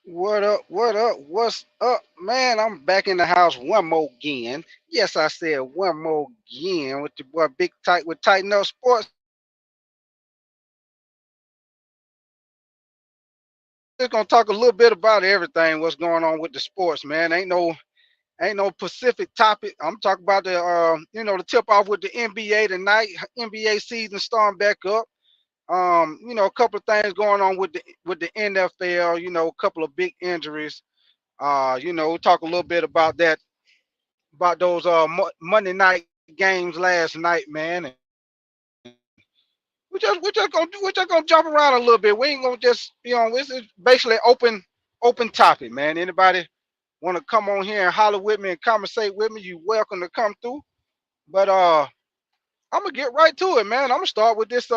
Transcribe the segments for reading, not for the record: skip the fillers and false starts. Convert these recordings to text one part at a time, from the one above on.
What up? What up? What's up, man? I'm back in the house one more again. Yes, I said one more again with your boy Big Tight with Tighten Up Sports. I'm just gonna talk a little bit about everything. What's going on with the sports, man? Ain't no specific topic. I'm talking about the tip off with the NBA tonight. NBA season starting back up. A couple of things going on with the NFL. A couple of big injuries. We'll talk a little bit about those Monday night games last night, man. And we just gonna jump around a little bit. We ain't gonna just this is basically open topic, man. Anybody want to come on here and holler with me and conversate with me? You welcome to come through. But I'm gonna get right to it, man. I'm gonna start with these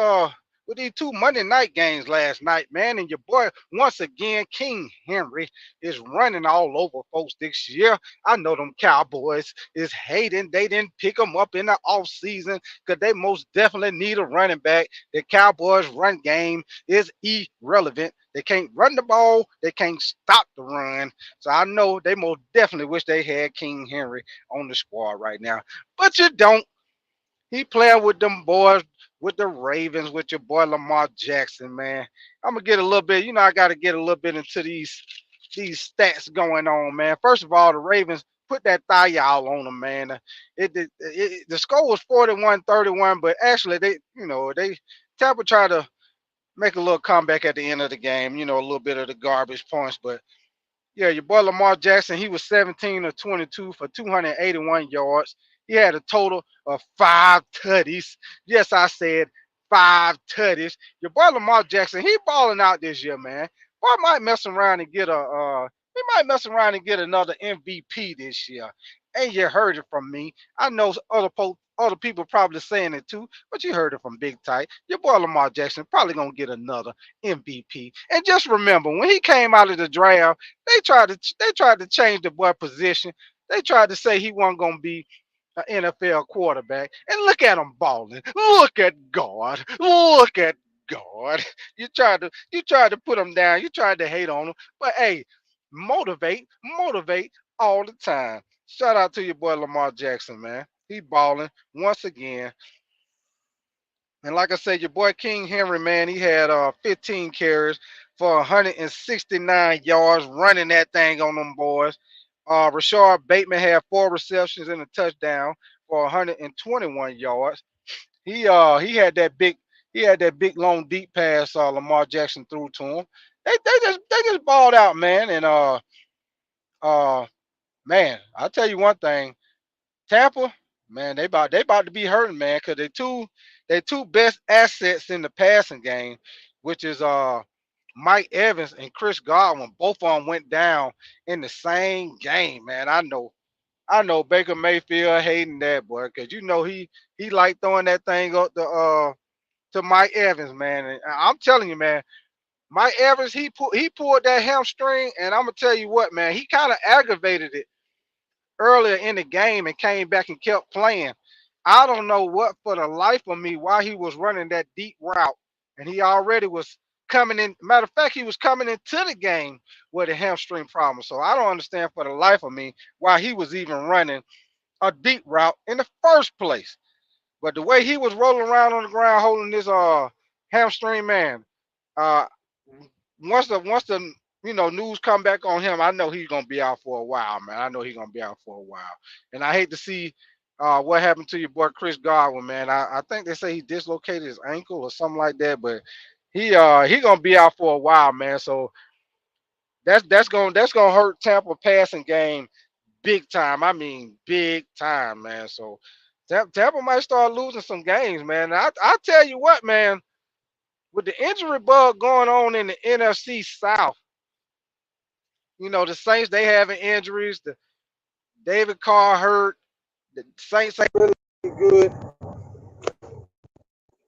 two Monday night games last night, man. And your boy once again, King Henry, is running all over folks this year. I know them Cowboys is hating. They didn't pick him up in the offseason because they most definitely need a running back. The Cowboys run game is irrelevant. They can't run the ball. They can't stop the run. So I know they most definitely wish they had King Henry on the squad right now. But you don't. He playing with them boys, with the Ravens, with your boy Lamar Jackson, man. I'm gonna get a little bit. I got to get a little bit into these stats going on, man. First of all, the Ravens put that thigh y'all on them, man. The score was 41-31, but actually they Tampa tried to make a little comeback at the end of the game. A little bit of the garbage points, but yeah, your boy Lamar Jackson, he was 17 of 22 for 281 yards. He had a total of five tutties. Yes, I said five tutties. Your boy Lamar Jackson, he balling out this year, man. Boy might mess around and get he might mess around and get another MVP this year. And you heard it from me. I know other people probably saying it too, but you heard it from Big Tight. Your boy Lamar Jackson probably gonna get another MVP. And just remember, when he came out of the draft, they tried to change the boy position. They tried to say he wasn't gonna be an NFL quarterback. And look at him balling. Look at God. Look at God. You tried to put him down. You tried to hate on him. But hey, motivate all the time. Shout out to your boy Lamar Jackson, man. He balling once again. And like I said, your boy King Henry, man, he had 15 carries for 169 yards running that thing on them boys. Rashard Bateman had four receptions and a touchdown for 121 yards. He had that big long deep pass Lamar Jackson threw to him. They just balled out, man. And uh man, I'll tell you one thing. Tampa, man, they about to be hurting, man, because they two best assets in the passing game, which is Mike Evans and Chris Godwin. Both of them went down in the same game, man. I know Baker Mayfield hating that boy, because he like throwing that thing up to Mike Evans, man. And I'm telling you, man, Mike Evans he pulled that hamstring, and I'm gonna tell you what, man, he kind of aggravated it earlier in the game and came back and kept playing. I don't know what for the life of me why he was running that deep route. And he already was coming in. Matter of fact, he was coming into the game with a hamstring problem. So I don't understand for the life of me why he was even running a deep route in the first place. But the way he was rolling around on the ground holding this hamstring, man, uh once the news come back on him, I know he's gonna be out for a while, man. I know he's gonna be out for a while, and I hate to see what happened to your boy Chris Godwin, man. I think they say he dislocated his ankle or something like that, but he gonna be out for a while, man. So that's gonna hurt Tampa passing game big time. I mean, big time, man. So Tampa might start losing some games, man. I tell you what, man, with the injury bug going on in the NFC South. The Saints they having injuries. The David Carr hurt. The Saints ain't really good.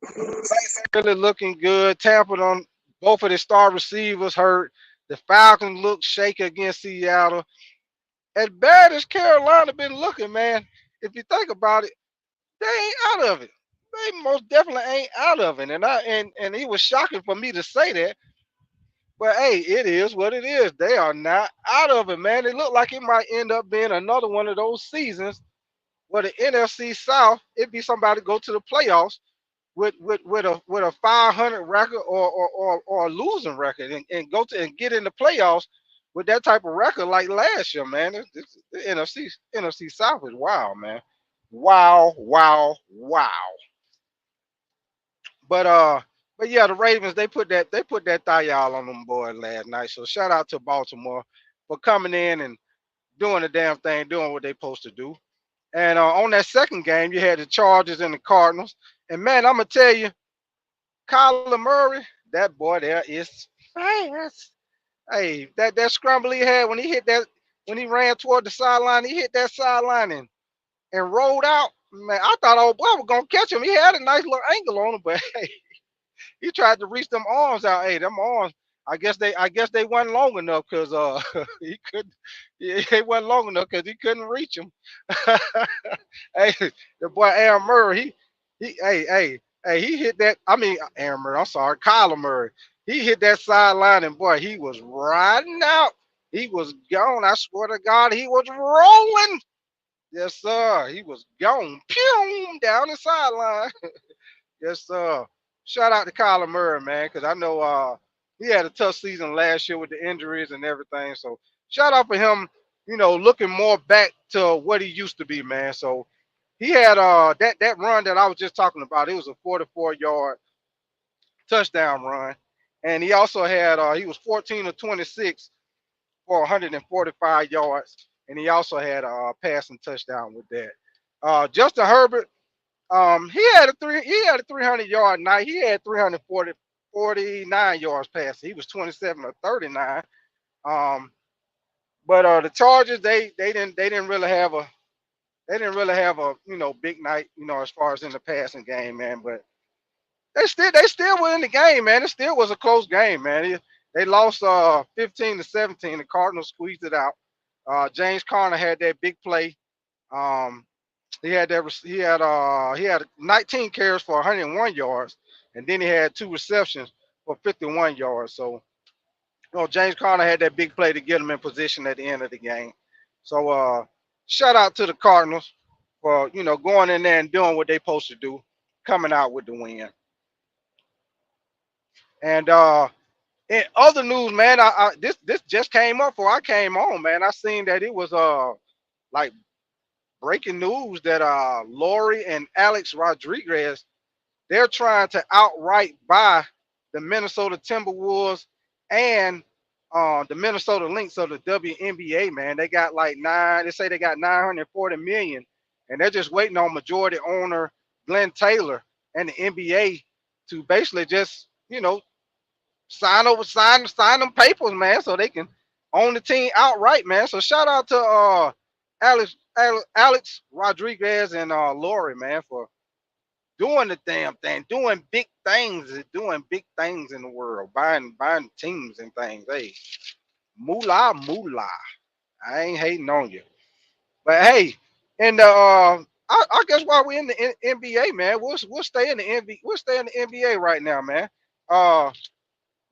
Saints ain't really looking good. Tampa on both of the star receivers hurt. The Falcons look shaky against Seattle. As bad as Carolina been looking, man, if you think about it, they ain't out of it. They most definitely ain't out of it. And it was shocking for me to say that. But hey, it is what it is. They are not out of it, man. It looked like it might end up being another one of those seasons where the NFC South, it'd be somebody go to the playoffs with a 500 record or a losing record and go to and get in the playoffs with that type of record like last year, man. The NFC South is wild, man. Wow, wow, wow. But but yeah, the Ravens they put that thigh y'all on them boys last night. So shout out to Baltimore for coming in and doing the damn thing, doing what they supposed to do. And on that second game, you had the Chargers and the Cardinals. And man, I'm gonna tell you, Kyler Murray, that boy there is fast. Hey, that scramble he had when he ran toward the sideline, he hit that sideline and rolled out. Man, I thought old boy was gonna catch him. He had a nice little angle on him, but hey, he tried to reach them arms out. Hey, them arms. I guess they wasn't long enough because he couldn't. They wasn't long enough because he couldn't reach them. Hey, the boy Aaron Murray, hey, he hit that. I mean, Aaron Murray. I'm sorry, Kyler Murray. He hit that sideline and boy, he was riding out. He was gone. I swear to God, he was rolling. Yes, sir. He was gone. Pew down the sideline. Yes, sir. Shout out to Kyler Murray, man, because I know he had a tough season last year with the injuries and everything. So shout out for him, looking more back to what he used to be, man. So he had that run that I was just talking about. It was a 44-yard touchdown run, and he also had he was 14 of 26 for 145 yards, and he also had a passing touchdown with that. Justin Herbert, he had a 300-yard night. He had 349 yards passing. He was 27 or 39. Um, but the Chargers they didn't really have a big night as far as in the passing game, man. But they still were in the game, man. It still was a close game, man. They lost 15-17. The Cardinals squeezed it out. James Conner had that big play. Um, he had 19 carries for 101 yards, and then he had two receptions for 51 yards. So, James Conner had that big play to get him in position at the end of the game. So, shout out to the Cardinals for going in there and doing what they supposed to do, coming out with the win. And in other news, man, this just came up before I came on, man. I seen that it was like breaking news that Lori and Alex Rodriguez, they're trying to outright buy the Minnesota Timberwolves and the Minnesota Lynx of the WNBA. Man, they got like nine. They say they got 940 million, and they're just waiting on majority owner Glenn Taylor and the NBA to basically just sign them papers, man, so they can own the team outright, man. So shout out to Alex Rodriguez and Lori, man, for doing the damn thing, doing big things in the world, buying teams and things. Hey, moolah, moolah. I ain't hating on you, but hey, and I guess while we're in the NBA, man, we'll stay in the NBA right now, man. Uh,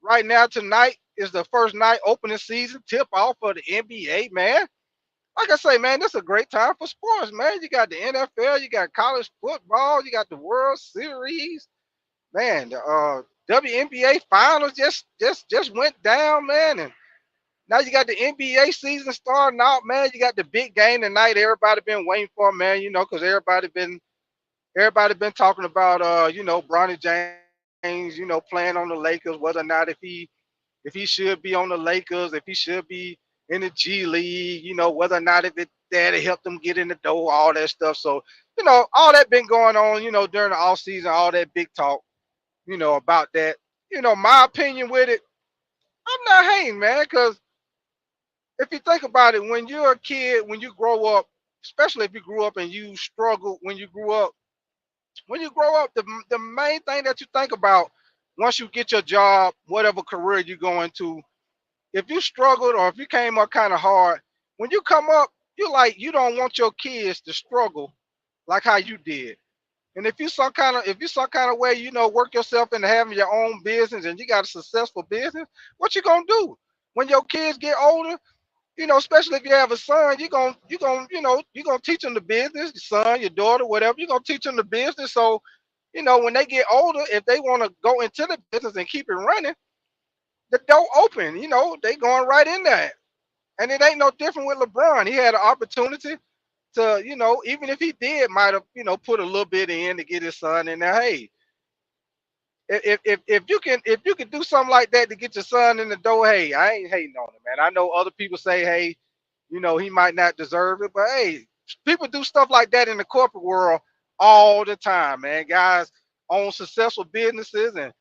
right now tonight is the first night opening season tip off for the NBA, man. Like I say, man, this is a great time for sports, man. You got the NFL, you got college football, you got the World Series, man. The WNBA finals just went down, man, and now you got the NBA season starting out, man. You got the big game tonight. Everybody been waiting for, man. Because everybody been talking about, Bronny James, playing on the Lakers, whether or not if he should be on the Lakers, if he should be in the G League, whether or not if it there to help them get in the door, all that stuff. So, all that been going on, during the off season, all that big talk, about that. My opinion with it, I'm not hating, man, because if you think about it, when you're a kid, when you grow up, especially if you grew up and you struggled when you grow up, the main thing that you think about once you get your job, whatever career you go into, if you struggled or if you came up kind of hard, when you come up, you don't want your kids to struggle like how you did. And if you some kind of way, work yourself into having your own business and you got a successful business, what you gonna do when your kids get older? Especially if you have a son, you're gonna teach them the business, your son, your daughter, whatever. You're gonna teach them the business. So, when they get older, if they want to go into the business and keep it running, the door open. They going right in there. And it ain't no different with LeBron. He had an opportunity to, even if he did, might have, put a little bit in to get his son in there. Hey, if you can do something like that to get your son in the door, hey, I ain't hating on him, man. I know other people say, hey, he might not deserve it, but hey, people do stuff like that in the corporate world all the time, man. Guys own successful businesses, and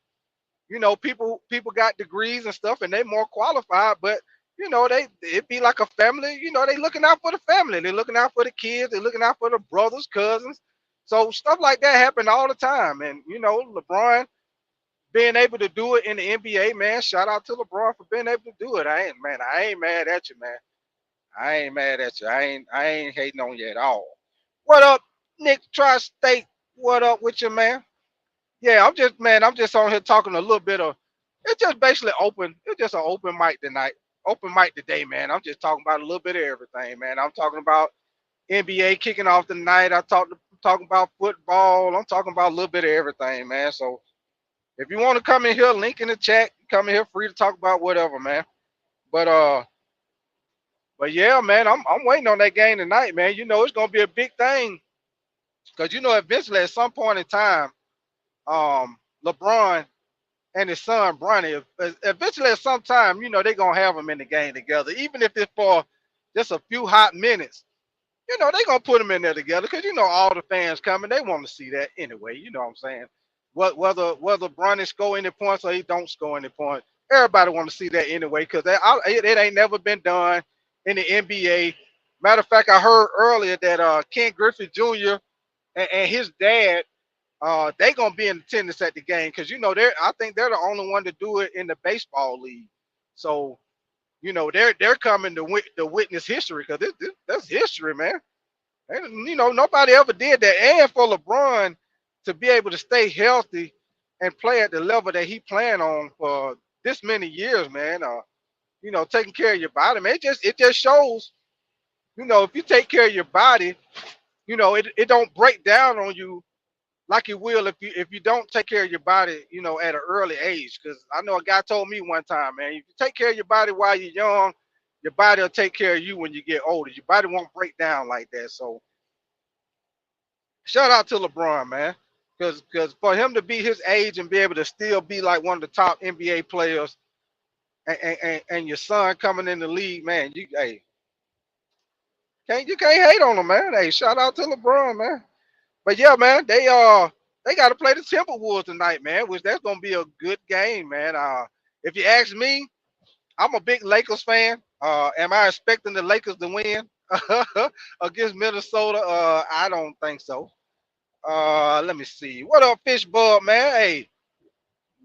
people got degrees and stuff, and they more qualified, but it be like a family. They looking out for the family. They're looking out for the kids. They're looking out for the brothers, cousins. So stuff like that happen all the time, and LeBron being able to do it in the NBA, man. Shout out to LeBron for being able to do it. I ain't mad at you, man. I ain't mad at you. I ain't hating on you at all. What up, Nick Tri-State? What up with you, man? Yeah, I'm just on here talking a little bit of. It's just basically open. It's just an open mic tonight. Open mic today, man. I'm just talking about a little bit of everything, man. I'm talking about NBA kicking off tonight. Talking about football. I'm talking about a little bit of everything, man. So if you want to come in here, link in the chat. Come in here free to talk about whatever, man. But but yeah, man, I'm waiting on that game tonight, man. It's gonna be a big thing because eventually at some point in time, LeBron and his son Bronny, eventually at some time, they're gonna have them in the game together, even if it's for just a few hot minutes. They're gonna put them in there together because all the fans coming, they want to see that anyway. You know what I'm saying? Whether Bronny score any points or he don't score any points, everybody want to see that anyway because it ain't never been done in the NBA. Matter of fact, I heard earlier that Ken Griffey Jr. and his dad they gonna be in attendance at the game because I think they're the only one to do it in the baseball league. So they're coming to witness history because that's history, man. And nobody ever did that. And for LeBron to be able to stay healthy and play at the level that he playing on for this many years, man. Taking care of your body, man. It just shows, if you take care of your body, it don't break down on you like it will if you don't take care of your body, at an early age. Because I know a guy told me one time, man, if you take care of your body while you're young, your body will take care of you when you get older. Your body won't break down like that. So shout out to LeBron, man, because for him to be his age and be able to still be like one of the top NBA players, and your son coming in the league, man, you can't hate on him, man. Hey, shout out to LeBron, man. But yeah, man, they got to play the Timberwolves tonight, man. Which that's gonna be a good game, man. If you ask me, I'm a big Lakers fan. Am I expecting the Lakers to win against Minnesota? I don't think so. Let me see. What up, Fishbug, man? Hey,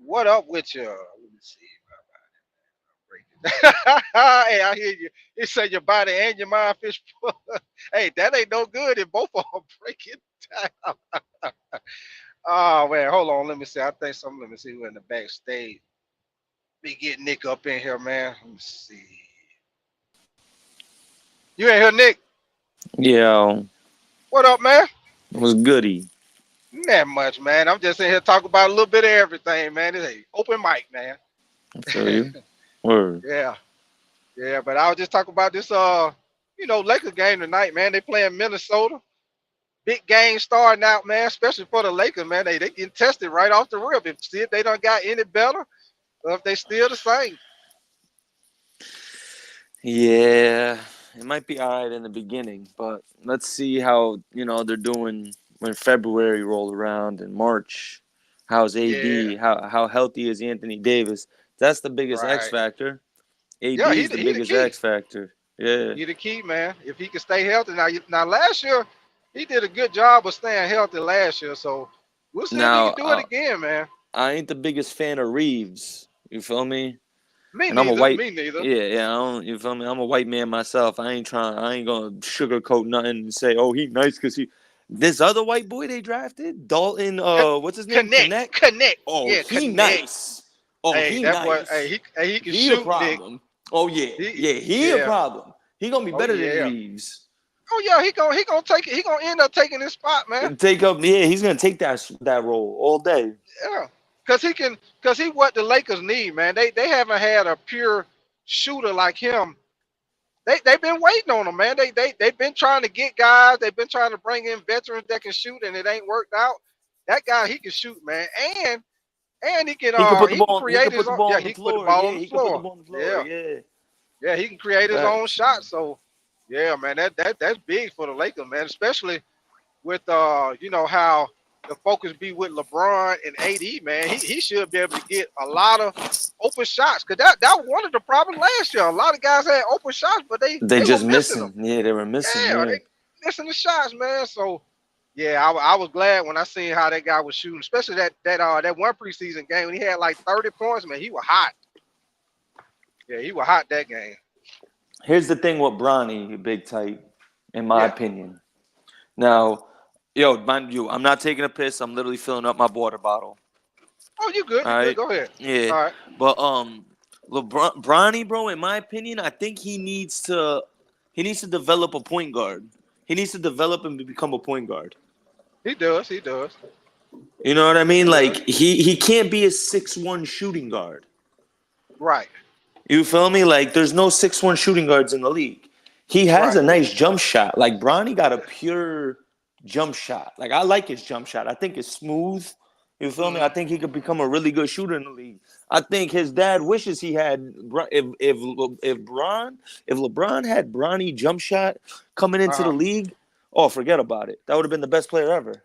what up with you? Let me see. Hey, I hear you. It said your body and your mind, Fishbug. Hey, that ain't no good if both of them break it down. Oh man, hold on. Let me see. I think some. Let me see who in the backstage. Be getting Nick up in here, man. Let me see. You ain't here, Nick? Yeah, What up, man? it was goody. Not much, man. I'm just in here talking about a little bit of everything, man. It's a open mic, man. I feel you. Word. Yeah, yeah. But I was just talking about this, Lakers game tonight, man. They playing Minnesota. Big game starting out, man. Especially for the Lakers, man. They getting tested right off the rip. See if they don't got any better, or if they still the same. Yeah, it might be all right in the beginning, but let's see how they're doing when February roll around and March. How's Yeah, AD? How healthy is Anthony Davis? That's the biggest X right. factor. Yeah, AD he is the, the he the biggest key. X factor. Yeah. He the key, man. If he can stay healthy. Now last year he did a good job of staying healthy last year. So we'll see if he Now, can do it again, man. I ain't the biggest fan of Reeves. You feel me? Me And I'm a neither. white, Me neither. yeah, yeah. I don't, you feel me? I'm a white man myself. I ain't gonna sugarcoat nothing and say, oh, he nice because he. This other white boy they drafted, Dalton. Co- What's his name? Connect. Connect. Oh, Yeah, he connect. nice. Oh, Hey, he that boy. nice. He can He a shoot, Nick. problem. Oh yeah, He, yeah, he a yeah. problem. He gonna be Oh better than yeah. Reeves. Oh yeah. He gonna take it. He gonna end up taking his spot, man. Take up, yeah, he's gonna take that role all day. Yeah. Cause he what the Lakers need, man. They haven't had a pure shooter like him. They've been waiting on him, man. They've been trying to get guys. They've been trying to bring in veterans that can shoot, and it ain't worked out. That guy, he can shoot, man, and He could put the he can ball. He create could his put the own. ball Yeah, on the he can put the floor. ball Yeah, on the he could put the floor. ball on the floor. Yeah, Yeah. yeah, he can create his own Facts. shot. So, yeah, man, that's big for the Lakers, man. Especially with how the focus be with LeBron and AD, man. He should be able to get a lot of open shots because that was one of the problems last year. A lot of guys had open shots, but They they were just missing them. missing. Yeah, they were missing. Yeah, Yeah. they missing the shots, man. So yeah, I was glad when I seen how that guy was shooting, especially that one preseason game when he had like 30 points, man. He was hot. Yeah, he was hot that game. Here's the thing with Bronny, big tight, in my Yeah. opinion. Now, yo, mind you, I'm not taking a piss. I'm literally filling up my water bottle. Oh, you good? You All good? right. Go ahead. Yeah. All right. But LeBron, Bronny, bro, in my opinion, I think he needs to develop a point guard. He needs to develop and become a point guard. He does. He does. You know what I mean? He Like does. he can't be a 6'1" shooting guard. Right. You feel me? Like there's no 6'1" shooting guards in the league. He has Right. a nice jump shot. Like Bronny got a pure jump shot. Like I like his jump shot. I think it's smooth. You feel me? I think he could become a really good shooter in the league. I think his dad wishes he had if LeBron had Bronny jump shot coming into the Uh-huh. league. Oh, forget about it. That would have been the best player ever.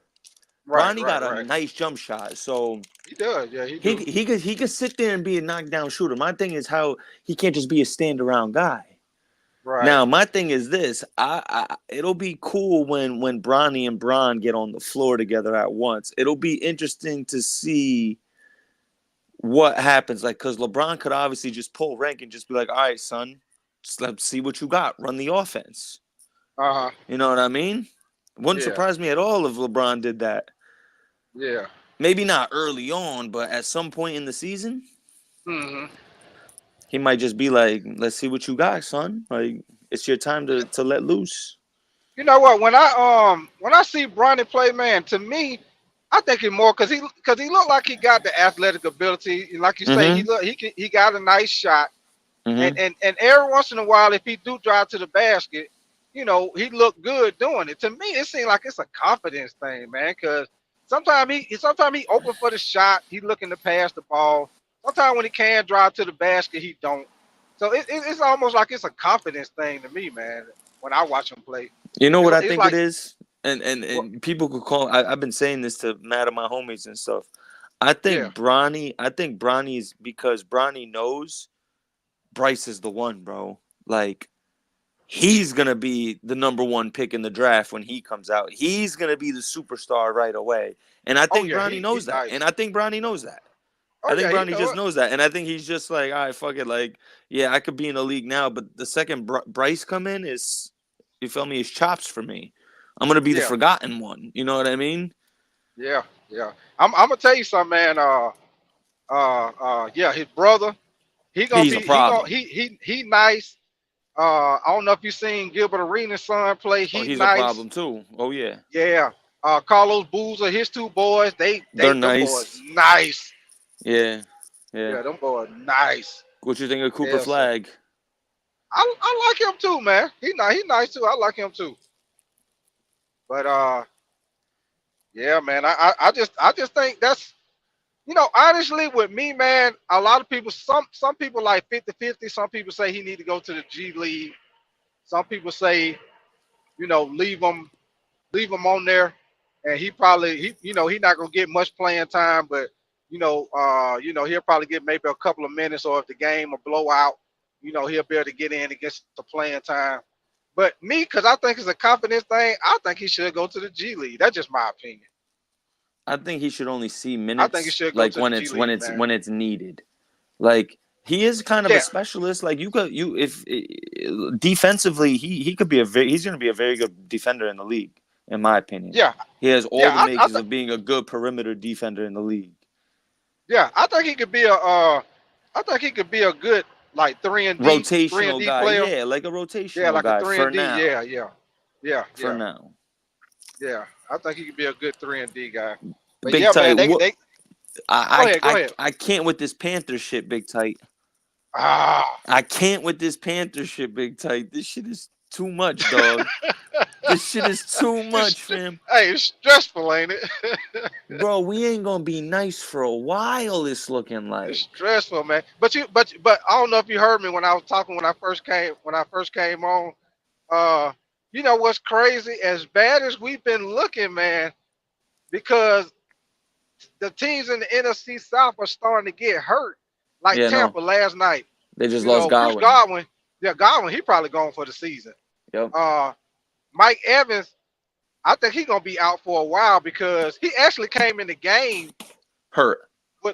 Right. Bronny Right. got a Right. nice jump shot, so He does. Yeah, he he do. he could sit there and be a knockdown shooter. My thing is how he can't just be a stand around guy. Right. Now, my thing is this: it'll be cool when Bronny and Bron get on the floor together at once. It'll be interesting to see what happens. Like, because LeBron could obviously just pull rank and just be like, "All right, son, just let's see what you got. Run the offense." Uh-huh. You know what I mean? Wouldn't Yeah. surprise me at all if LeBron did that. Yeah. Maybe not early on, but at some point in the season, Mm-hmm. he might just be like, "Let's see what you got, son. Like, it's your time to let loose." You know what? When I see Bronny play, man, to me, I think it more because he looked like he got the athletic ability. And like you say, Mm-hmm. he got a nice shot. Mm-hmm. And every once in a while, if he do drive to the basket, he looked good doing it. To me, it seems like it's a confidence thing, man. Because sometimes he open for the shot, he looking to pass the ball. Sometimes when he can drive to the basket, he don't. So it's almost like it's a confidence thing to me, man. When I watch him play, You know what I it's think it like is? And what? people could call I've been saying this to mad of my homies and stuff. Yeah. I think Bronny's because Bronny knows Bryce is the one, bro. Like he's gonna be the number one pick in the draft when he comes out. He's gonna be the superstar right away. And I Oh think yeah, Bronny knows he's that. nice. And I think Bronny knows that. Oh I think yeah, he Bronny know just it. knows that. And I think he's just like, all right, fuck it. Like, yeah, I could be in the league now, but the second Bryce come in is, you feel me, is chops for me. I'm gonna be the Yeah, forgotten one. You know what I mean? yeah, yeah. I'm gonna tell you something, man. Yeah, his brother, He's a problem. he nice. I don't know if you seen Gilbert Arenas' son play. Oh, He he's a nice. problem too. Oh yeah, Yeah. Carlos Boozer, his two boys, they're them boys nice. nice. Yeah, yeah. Yeah, them boys nice. What you think of Cooper Yeah, so Flag? I like him too, man. He nice too. I like him too. But yeah, man. I just think that's honestly with me, man, a lot of people some people like 50-50. Some people say he need to go to the G League. Some people say, leave him on there, and he probably he not gonna get much playing time, but he'll probably get maybe a couple of minutes, or if the game will blow out, he'll be able to get in and get the playing time. But me, because I think it's a confidence thing, I think he should go to the G League. That's just my opinion. I think he should only see I think he minutes should go like to the G League, man. when it's needed. Like he is kind of a Yeah, specialist. Like if defensively, he's going to be a very good defender in the league. in my opinion. Yeah, He has all yeah, the makings of being a good perimeter defender in the league. yeah. I think he could be I think he could be a good like three and Rotational D guy, player. yeah, like a Yeah, rotational like a guy three for and D. now. Yeah, yeah, yeah, For yeah, now. yeah. I think he could be a good 3 and D guy. But Big yeah, man, Tight, what they I go ahead. I can't with this Panther shit, Big Tight. Ah. I can't with this Panther shit, Big Tight. This shit is too much, dog. This shit is too much, fam. Hey, it's stressful, ain't it? Bro, we ain't gonna be nice for a while. It's looking It's like. stressful, man. But I don't know if you heard me when I was talking when I first came on. Uh, you know what's crazy? As bad as we've been looking, man, because the teams in the NFC South are starting to get hurt, like Yeah, no, Tampa last night. they just You lost know, Chris Godwin. Godwin, yeah, Godwin, he probably gone for the season. Yep, Uh, Mike Evans, I think he's gonna be out for a while because he actually came in the game hurt.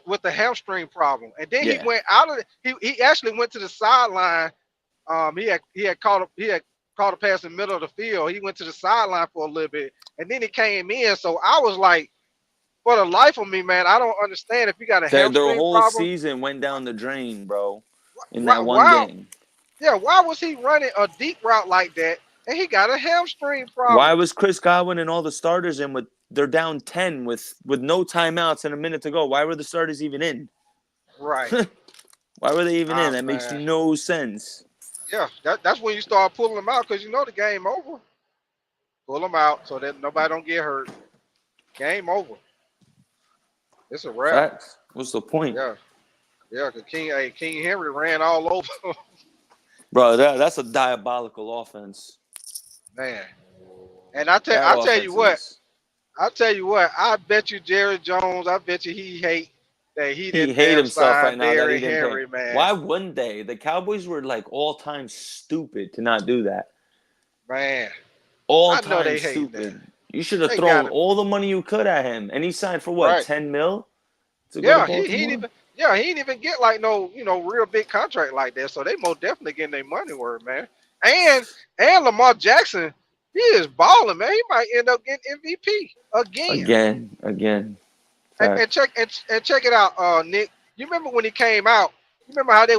with the hamstring problem, and then he Yeah, went out of he actually went to the sideline. He had caught a pass in the middle of the field. He went to the sideline for a little bit, and then he came in. So I was like, for the life of me, man, I don't understand if you got a their hamstring whole problem. season went down the drain, bro. In Why, that one why, game. yeah, why was he running a deep route like that, and he got a hamstring Why problem? was Chris Godwin and all the starters in with they're down 10 with no timeouts and a minute to go? Why were the starters even in? Right, Why were they even in? That makes man. no sense. Yeah, that's when you start pulling them out because you know the game over. Pull them out so that nobody don't get hurt. Game over. It's a wrap. Facts. What's the point? Yeah, yeah. Cause King Henry ran all over. Bro, that's a diabolical offense. Man. And That I tell offense you what, is I bet you Jerry Jones, I bet you he hate that he he didn't hate damn himself sign right now that he Derrick didn't pay. Henry, man. Why wouldn't they? The Cowboys were like all time stupid to not do that. Man, All I know time they hating that. stupid. You should have They thrown got it all the money you could at him. And he signed for what, right. 10 mil to go to Yeah, he ain't Baltimore? even yeah, he ain't even get like no, real big contract like that. So they most definitely getting their money worth, man. And Lamar Jackson, he is balling, man. He might end up getting MVP again. Again. And, Facts. and check and check it out, Nick. You remember when he came out? You remember how they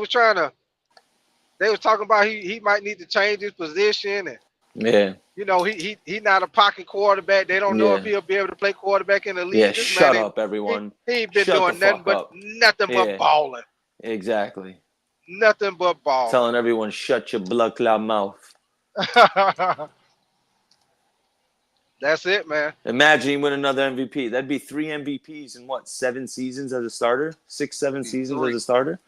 was talking about he might need to change his position and Yeah. he not a pocket quarterback. They don't know if Yeah. he'll be able to play quarterback in the Yeah. league. This man Shut up, everyone. he ain't been Shut the doing fuck up. nothing but Yeah. balling. Exactly. Nothing but balling. Telling everyone, shut your blood clot mouth. That's it, man. Imagine he win another MVP. That'd be 3 MVPs in what, 7 seasons as a starter? 6, 7 seasons as Three. a starter?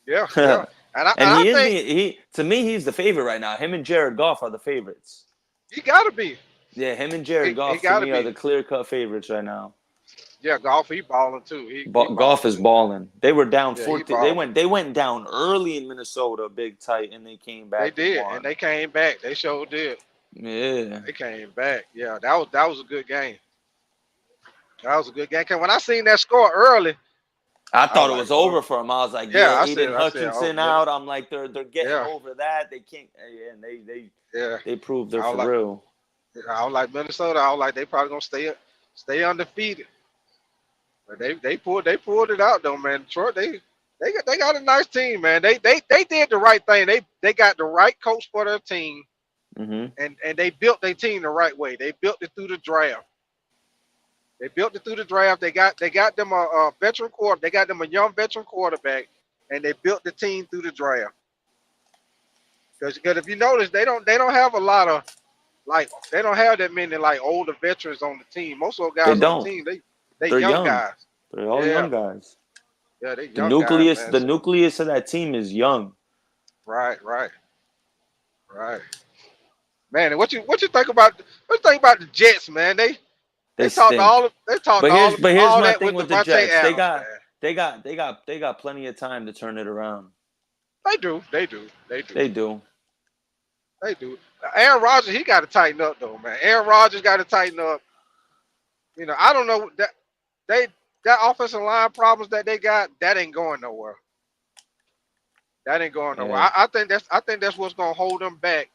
Yeah, yeah. And And I he is think he to me he's the favorite right now. Him and Jared Goff are the favorites. he gotta be. Yeah, him and Jared He Goff to gotta me are be. the clear-cut favorites right now. Yeah, golf. He balling too. He Goff balling is too. balling. They were down Yeah, he 14. balling. They went down early in Minnesota, big tight, and they came They back and did, and won. they came back. They sure did. Yeah. They came back. Yeah, that was a good game. That was a good game. 'Cause when I seen that score early, I I thought was it like, was boy. over for him. I was like, Yeah, yeah, Aiden I said, oh Hutchinson yeah, out. I'm like, they're getting yeah, over that. They can't, and yeah. they proved they're I was for like, real. Minnesota. I was like, they probably gonna stay undefeated. But they pulled it out though, man. Detroit, they got a nice team, man. They did the right thing. They got the right coach for their team, Hmm. and they built their team the right way. They built it through the draft. They built it through the draft. They got them a veteran quarter. They got them a young veteran quarterback, and they built the team through the draft. Because if you notice, they don't have a lot of they don't have that many like older veterans on the team. Most of those They guys on the don't. team they They're young young. guys. They're all Yeah, young guys. yeah, they The young guys, nucleus, man. the So nucleus of that team is young. right, right, right. Man, and what you think about the Jets, man? They stink. They talked But here's all my that thing with with the Devontae Jets. Adams, man. They got plenty of time to turn it around. They do, they do, they do, They do. they do. Aaron Rodgers, he got to tighten up though, man. Aaron Rodgers got to tighten up. I don't know they that offensive line problems that they got that ain't going nowhere. That ain't going nowhere. Yeah. I think that's what's gonna hold them back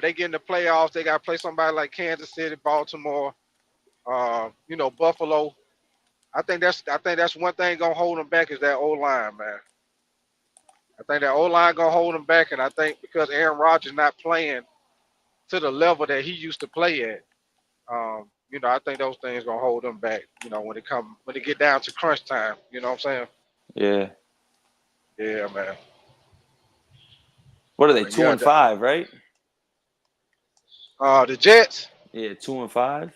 they get in the playoffs. They got to play somebody like Kansas City, Baltimore, Buffalo. I think that's one thing gonna hold them back is that O line, man. I think that O line gonna hold them back, and I think because Aaron Rodgers not playing to the level that he used to play at, I think those things gonna hold them back. When it get down to crunch time. You know what I'm saying? Yeah. Yeah, man. What are they? But Two yeah, and five, right? the Jets. Yeah, 2-5.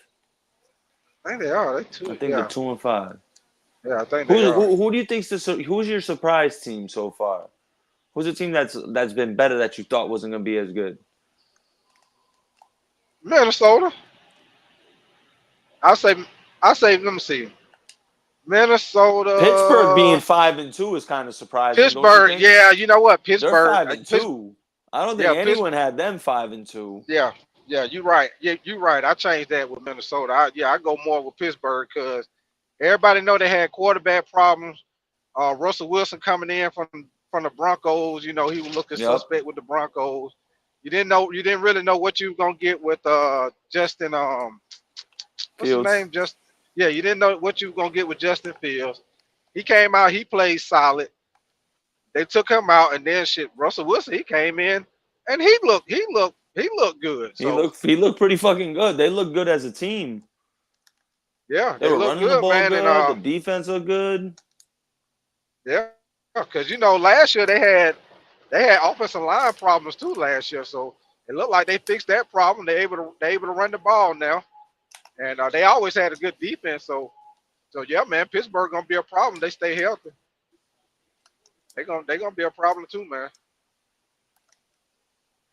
I think they are. They I too. think they're Yeah, 2-5. yeah. I think they Who are. who who do you think's who's your surprise team so far? Who's a team that's been better that you thought wasn't gonna be as good? Minnesota. I say. I say. Let me see. Pittsburgh being Minnesota. 5-2 is kind of surprising, don't you Pittsburgh. think? Yeah, you know what? They're Pittsburgh. five and Pitts, two. I don't yeah, think Pittsburgh. anyone had them 5-2. Yeah, yeah. You're right. Yeah, you're right. I changed that with Minnesota. I go more with Pittsburgh because everybody know they had quarterback problems. Russell Wilson coming in from the Broncos. He was looking Yep. suspect with the Broncos. You didn't really know what you were gonna get with Justin. What's his Fields. name? Yeah, you didn't know what you were gonna get with Justin Fields. He came out. He played solid. They took him out, and then shit. Russell Wilson. He came in, and he looked good. He So looked pretty fucking good. They look good as a team. yeah, They they were look running the good, ball man. And good. The defense looked good. yeah, because last year they had offensive line problems too last year. So it looked like they fixed that problem. They able to run the ball now, and they always had a good defense. So yeah, man, Pittsburgh gonna be a problem. They stay healthy. They gonna be a problem too, man.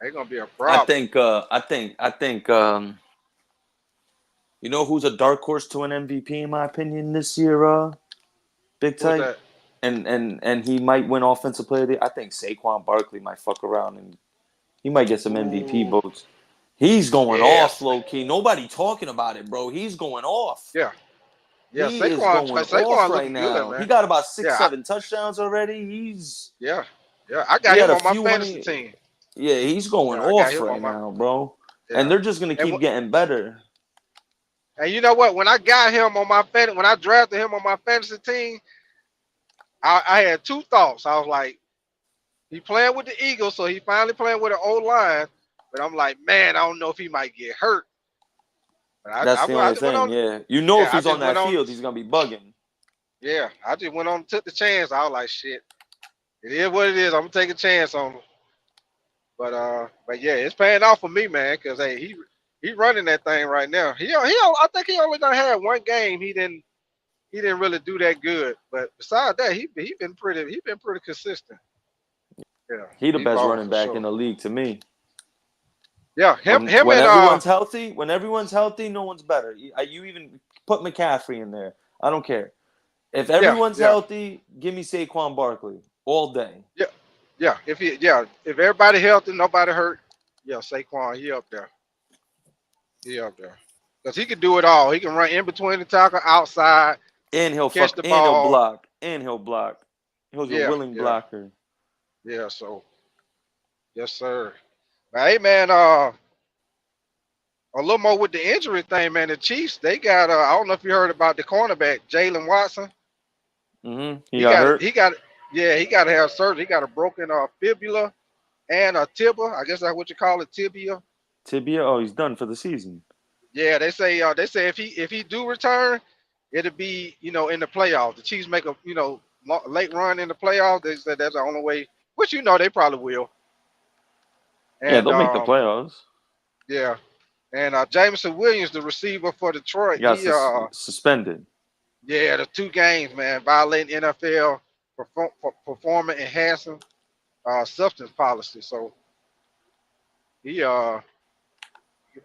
They gonna be a I problem. think. You know who's a dark horse to an MVP in my opinion this year? Big Who's Tight, that? and he might win Offensive Player of the Year. I think Saquon Barkley might fuck around and he might get some MVP Ooh, votes. He's going off, yes, low key. Nobody talking about it, bro. He's going off. yeah, yeah. He is going off Saquon right looking good, now. He man. got about six, Yeah, 7 touchdowns already. yeah, yeah. I He got had him a on my few when fantasy he team. yeah, he's going Yeah, I got off him right on my now, bro. And yeah. they're just gonna And keep getting better. and you know what? When I got him on when I drafted him on my fantasy team, I had two thoughts. I was like, he playing with the Eagles, so he finally playing with an old line. But I'm like, man, I don't know if he might get hurt. But That's the I only just went thing, on. yeah. You know if Yeah, I he's on just went that on. field, he's gonna be bugging. Yeah, I just went on and took the chance. I was like, shit, it is what it is. I'm gonna take a chance on him. But yeah, it's paying off for me, man. Cause hey, he running that thing right now. I think he only done had one game. He didn't really do that good. But besides that, he been pretty consistent. Yeah, He the he best balling running for back in sure. the league to me. Yeah, him When him when and everyone's healthy, no one's better. You even put McCaffrey in there. I don't care. If yeah, everyone's yeah, healthy, give me Saquon Barkley all day. yeah, yeah. If everybody healthy, nobody hurt. Yeah, Saquon, he up there. He up there. Cause he can do it all. He can run in between the tackle, outside, catch the And he'll ball. block. And he'll block. He's a Yeah, willing yeah, blocker. yeah. So yes, sir. But hey, man, a little more with the injury thing, man. The Chiefs, they got I don't know if you heard about the cornerback, Jalen Watson. He He got got hurt. he got yeah, he got to have surgery. He got a broken fibula and a tibia. I guess that's what you call it, tibia. Tibia, oh, he's done for the season. Yeah, they say if he do return, it'll be in the playoffs. The Chiefs make a late run in the playoffs. They said that's the only way. Which they probably will. Yeah, And they'll make the playoffs. yeah, and Jameson Williams, the receiver for Detroit, He got he suspended. yeah, the 2 games, man, violating NFL performance enhancing substance policy. So he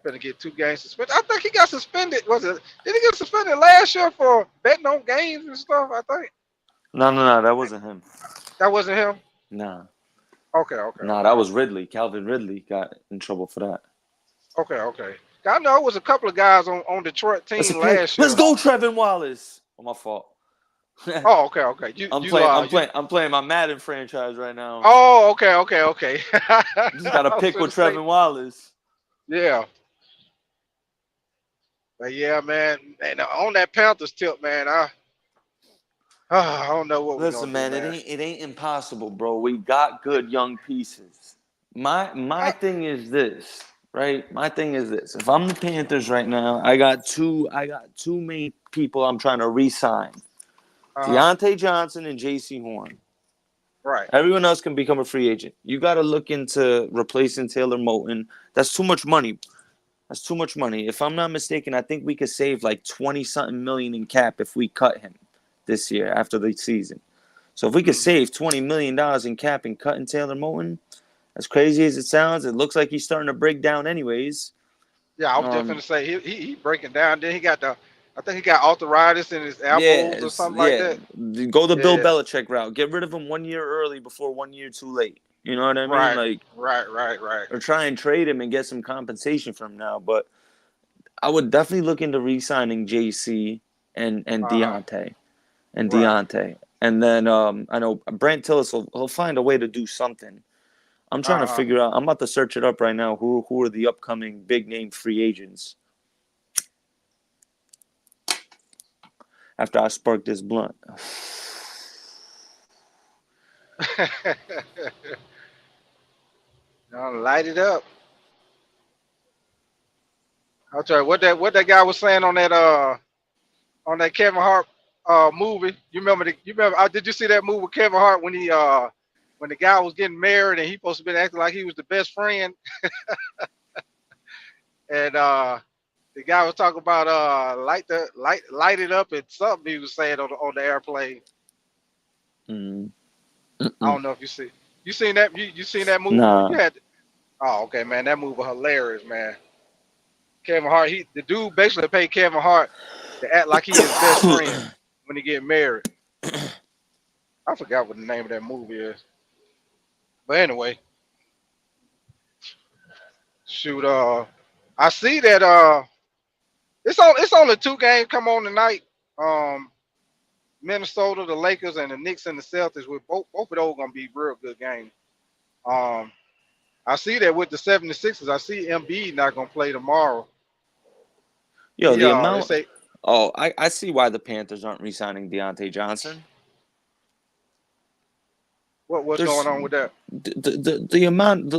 better get 2 games suspended. I think he got suspended. Did he get suspended last year for betting on games and stuff? I think No, that wasn't him. that wasn't him. Nah. Okay, Nah, that was Ridley. Calvin Ridley got in trouble for that. okay. I know it was a couple of guys on Detroit That's a team pick. last Let's year. go, Trevin Wallace. Oh, my fault. Oh, okay, okay. I'm playing my Madden franchise right now. Oh, okay, okay, okay. Just got to I was pick gonna with say, Trevin Wallace. yeah, but yeah, man. And on that Panthers tip, man, I don't know what we're gonna Listen, do, man, man. it ain't impossible, bro. We got good young pieces. My I, thing is this, right? My thing is this. If I'm the Panthers right now, I got two main people I'm trying to re-sign. uh-huh. Deontay Johnson and J.C. Horn. Right. Everyone else can become a free agent. You got to look into replacing Taylor Moton. That's too much money. That's too much money. If I'm not mistaken, I think we could save like 20 something million in cap if we cut him this year after the season. So if we could Hmm. save $20 million in cap and cutting Taylor Moton, as crazy as it sounds, it looks like he's starting to break down anyways. Yeah, I was just gonna Um, say he breaking down. Then he got I think he got arthritis in his elbows or something like yeah. that. Go the Bill Yeah. Belichick route. Get rid of him 1 year early before 1 year too late. You know what I mean? Right. Like, Right. or try and trade him and get some compensation from him now. But I would definitely look into re-signing JC and Uh huh. Deontay and Right. Deontay. And then I know Brent Tillis will find a way to do something. I'm trying Uh to huh. figure out. I'm about to search it up right now. Who are the upcoming big name free agents? After I spark this blunt, Light it up. I'll tell you what that guy was saying on that Kevin Hart movie. You remember did you see that movie with Kevin Hart when the guy was getting married and he supposed to be acting like he was the best friend and the guy was talking about light it up and something he was saying on the airplane. mm, I mm-mm. don't know if you seen that you seen that movie? You Nah. had Oh, okay, man, that movie hilarious, man. Kevin Hart, the dude basically paid Kevin Hart to act like he his best friend when he get married. I forgot what the name of that movie is. But anyway, shoot, I see that it's only two games come on tonight. Um Minnesota, the Lakers, and the Knicks and the Celtics with both of those gonna be real good games. Um I see that with the 76ers, I see Embiid not gonna play tomorrow. Yo, the They amount. say Oh, I see why the Panthers aren't re-signing Deontay Johnson. what's There's going on with that? the amount.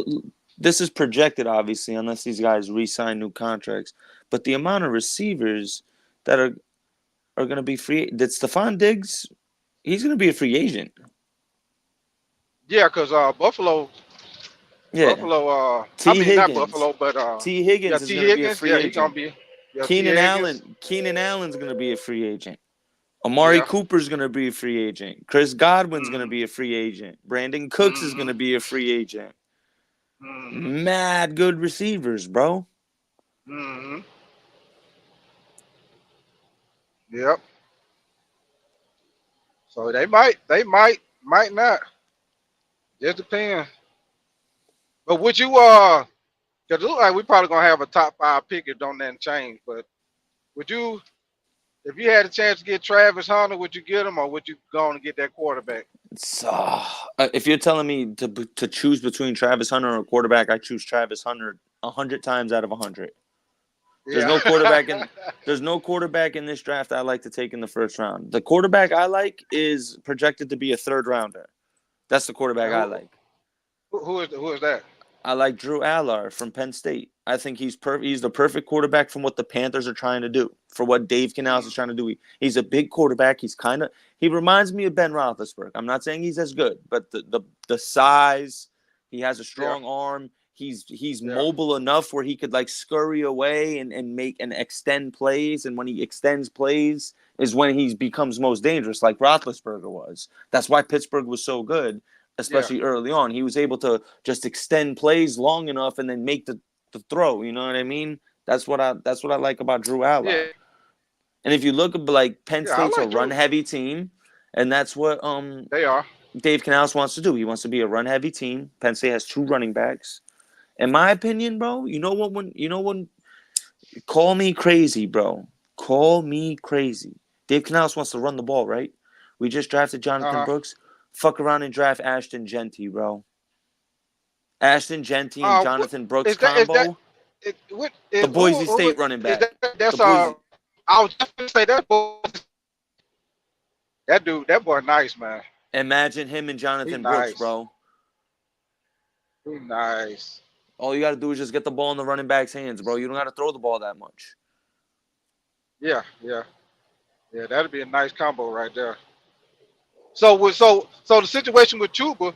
This is projected, obviously, unless these guys re-sign new contracts. But the amount of receivers that are going to be free. That Stephon Diggs, he's going to be a free agent. Yeah, because Yeah. I T mean not Higgins. Buffalo, but T yeah, Higgins is T going to be a Higgins, free yeah, he gonna agent. be, yeah, T Higgins, Keenan Allen's going to be a free agent. Amari yeah, Cooper's going to be a free agent. Chris Godwin's going to mm, be a free agent. Brandon Cooks is going mm, to be a free agent. mm, Mad good receivers, bro. mm, yep. So might not. Just depends. But would you cause it look like we probably gonna have a top five pick if don't nothing change. But would you, if you had a chance to get Travis Hunter, would you get him or would you go on and get that quarterback? If you're telling me to choose between Travis Hunter or a quarterback, I choose Travis Hunter 100 times out of 100. There's Yeah. no quarterback in there's no quarterback in this draft I like to take in the first round. The quarterback I like is projected to be a third rounder. That's the quarterback I who, like. who is that? I like Drew Aller from Penn State. I think he's the perfect quarterback from what the Panthers are trying to do, for what Dave Canales is Mm, trying to do. He's a big quarterback. He reminds me of Ben Roethlisberger. I'm not saying he's as good, but the size, he has a yeah, strong arm. He's yeah, mobile enough where he could like scurry away and make and extend plays. And when he extends plays is when he becomes most dangerous, like Roethlisberger was. That's why Pittsburgh was so good, yeah, especially early on. He was able to just extend plays long enough and then make the throw. You know what I mean? That's what I like about Drew yeah, Aller. And if you look at like Penn yeah. I State's a like run Drew. heavy team, and that's what They are. Dave Canales wants to do. He wants to be a run heavy team. Penn State has two running backs. In my opinion, bro, you know when call me crazy, bro. Call me crazy. Dave Canales wants to run the ball, right? We just drafted Jonathan Brooks. Fuck around and draft Ashton Genty, bro. Ashton Genty and Jonathan Brooks is that? Is that? combo. What? The Boise State running Is back. that's The Boise. I was just gonna say that that boy, nice man. Imagine him and Jonathan Brooks, Nice. bro. He nice. All you got to do is just get the ball in the running back's hands, bro. You don't got to throw the ball that much. Yeah. That'd be a nice combo right there. So the situation with Chuba,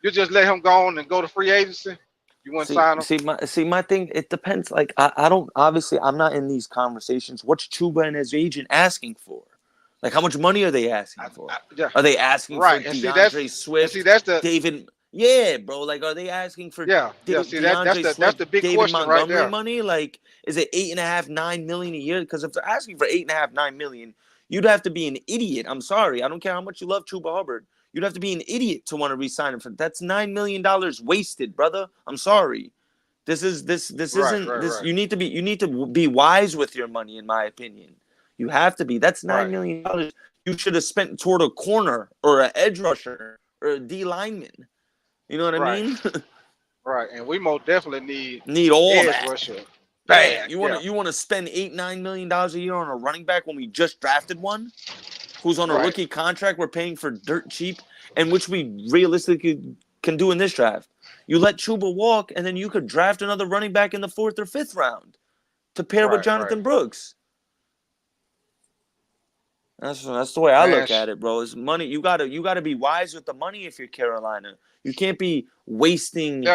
you just let him go on and go to free agency. You wouldn't sign him. My thing. It depends. Like I don't. Obviously, I'm not in these conversations. What's Chuba and his agent asking for? Like, how much money are they asking for? Yeah. Are they asking for DeAndre Swift? See, that's the David. Yeah, bro. Like, are they asking for See, that's the big David question Montgomery right there. money? Like, is it $8.5, $9 million a year? Because if they're asking for $8.5, $9 million, you'd have to be an idiot. I'm sorry. I don't care how much you love Chuba Hubbard. You'd have to be an idiot to want to re-sign him for that's $9 million wasted, brother. I'm sorry. This isn't this. Right. You need to be wise with your money, in my opinion. You have to be. That's $9 million you should have spent toward a corner or an edge rusher or a D lineman. You know what I mean? Right, and we most definitely need all edge that. rusher. Bang. You want to spend $8-9 million a year on a running back when we just drafted one who's on a rookie contract we're paying for dirt cheap, and which we realistically can do in this draft. You let Chuba walk, and then you could draft another running back in the 4th or 5th round to pair with Jonathan Brooks. That's the way I look at it, bro. It's money. You gotta be wise with the money if you're Carolina. You can't be wasting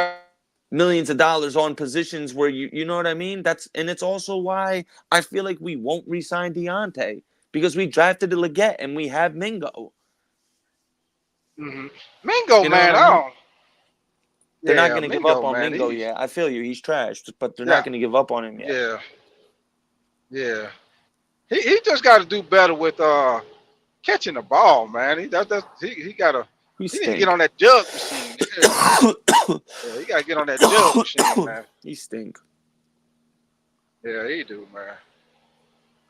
millions of dollars on positions where you know what I mean. It's also why I feel like we won't re-sign Deontay because we drafted Leggett and we have Mingo. Mm-hmm. Mingo, man, I don't. They're not going to give up on Mingo yet. I feel you. He's trashed, but they're not going to give up on him yet. Yeah. He just got to do better with catching the ball, man. He got to get on that jug machine. He got to get on that jug machine, man. He stink. Yeah, he do, man.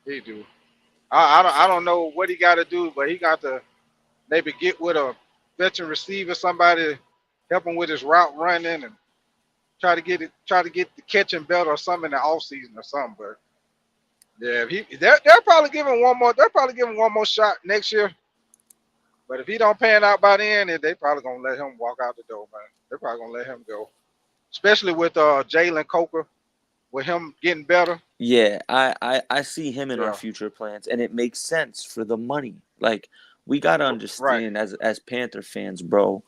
He do. I don't know what he got to do, but he got to maybe get with a veteran receiver, somebody help him with his route running, and try to get the catching better or something in the offseason or something. But yeah, they're probably giving one more. They're probably giving one more shot next year. But if he don't pan out by then, they probably gonna let him walk out the door, man. They're probably gonna let him go, especially with Jalen Coker, with him getting better. Yeah, I see him in our future plans, and it makes sense for the money. Like, we gotta understand as Panther fans, bro.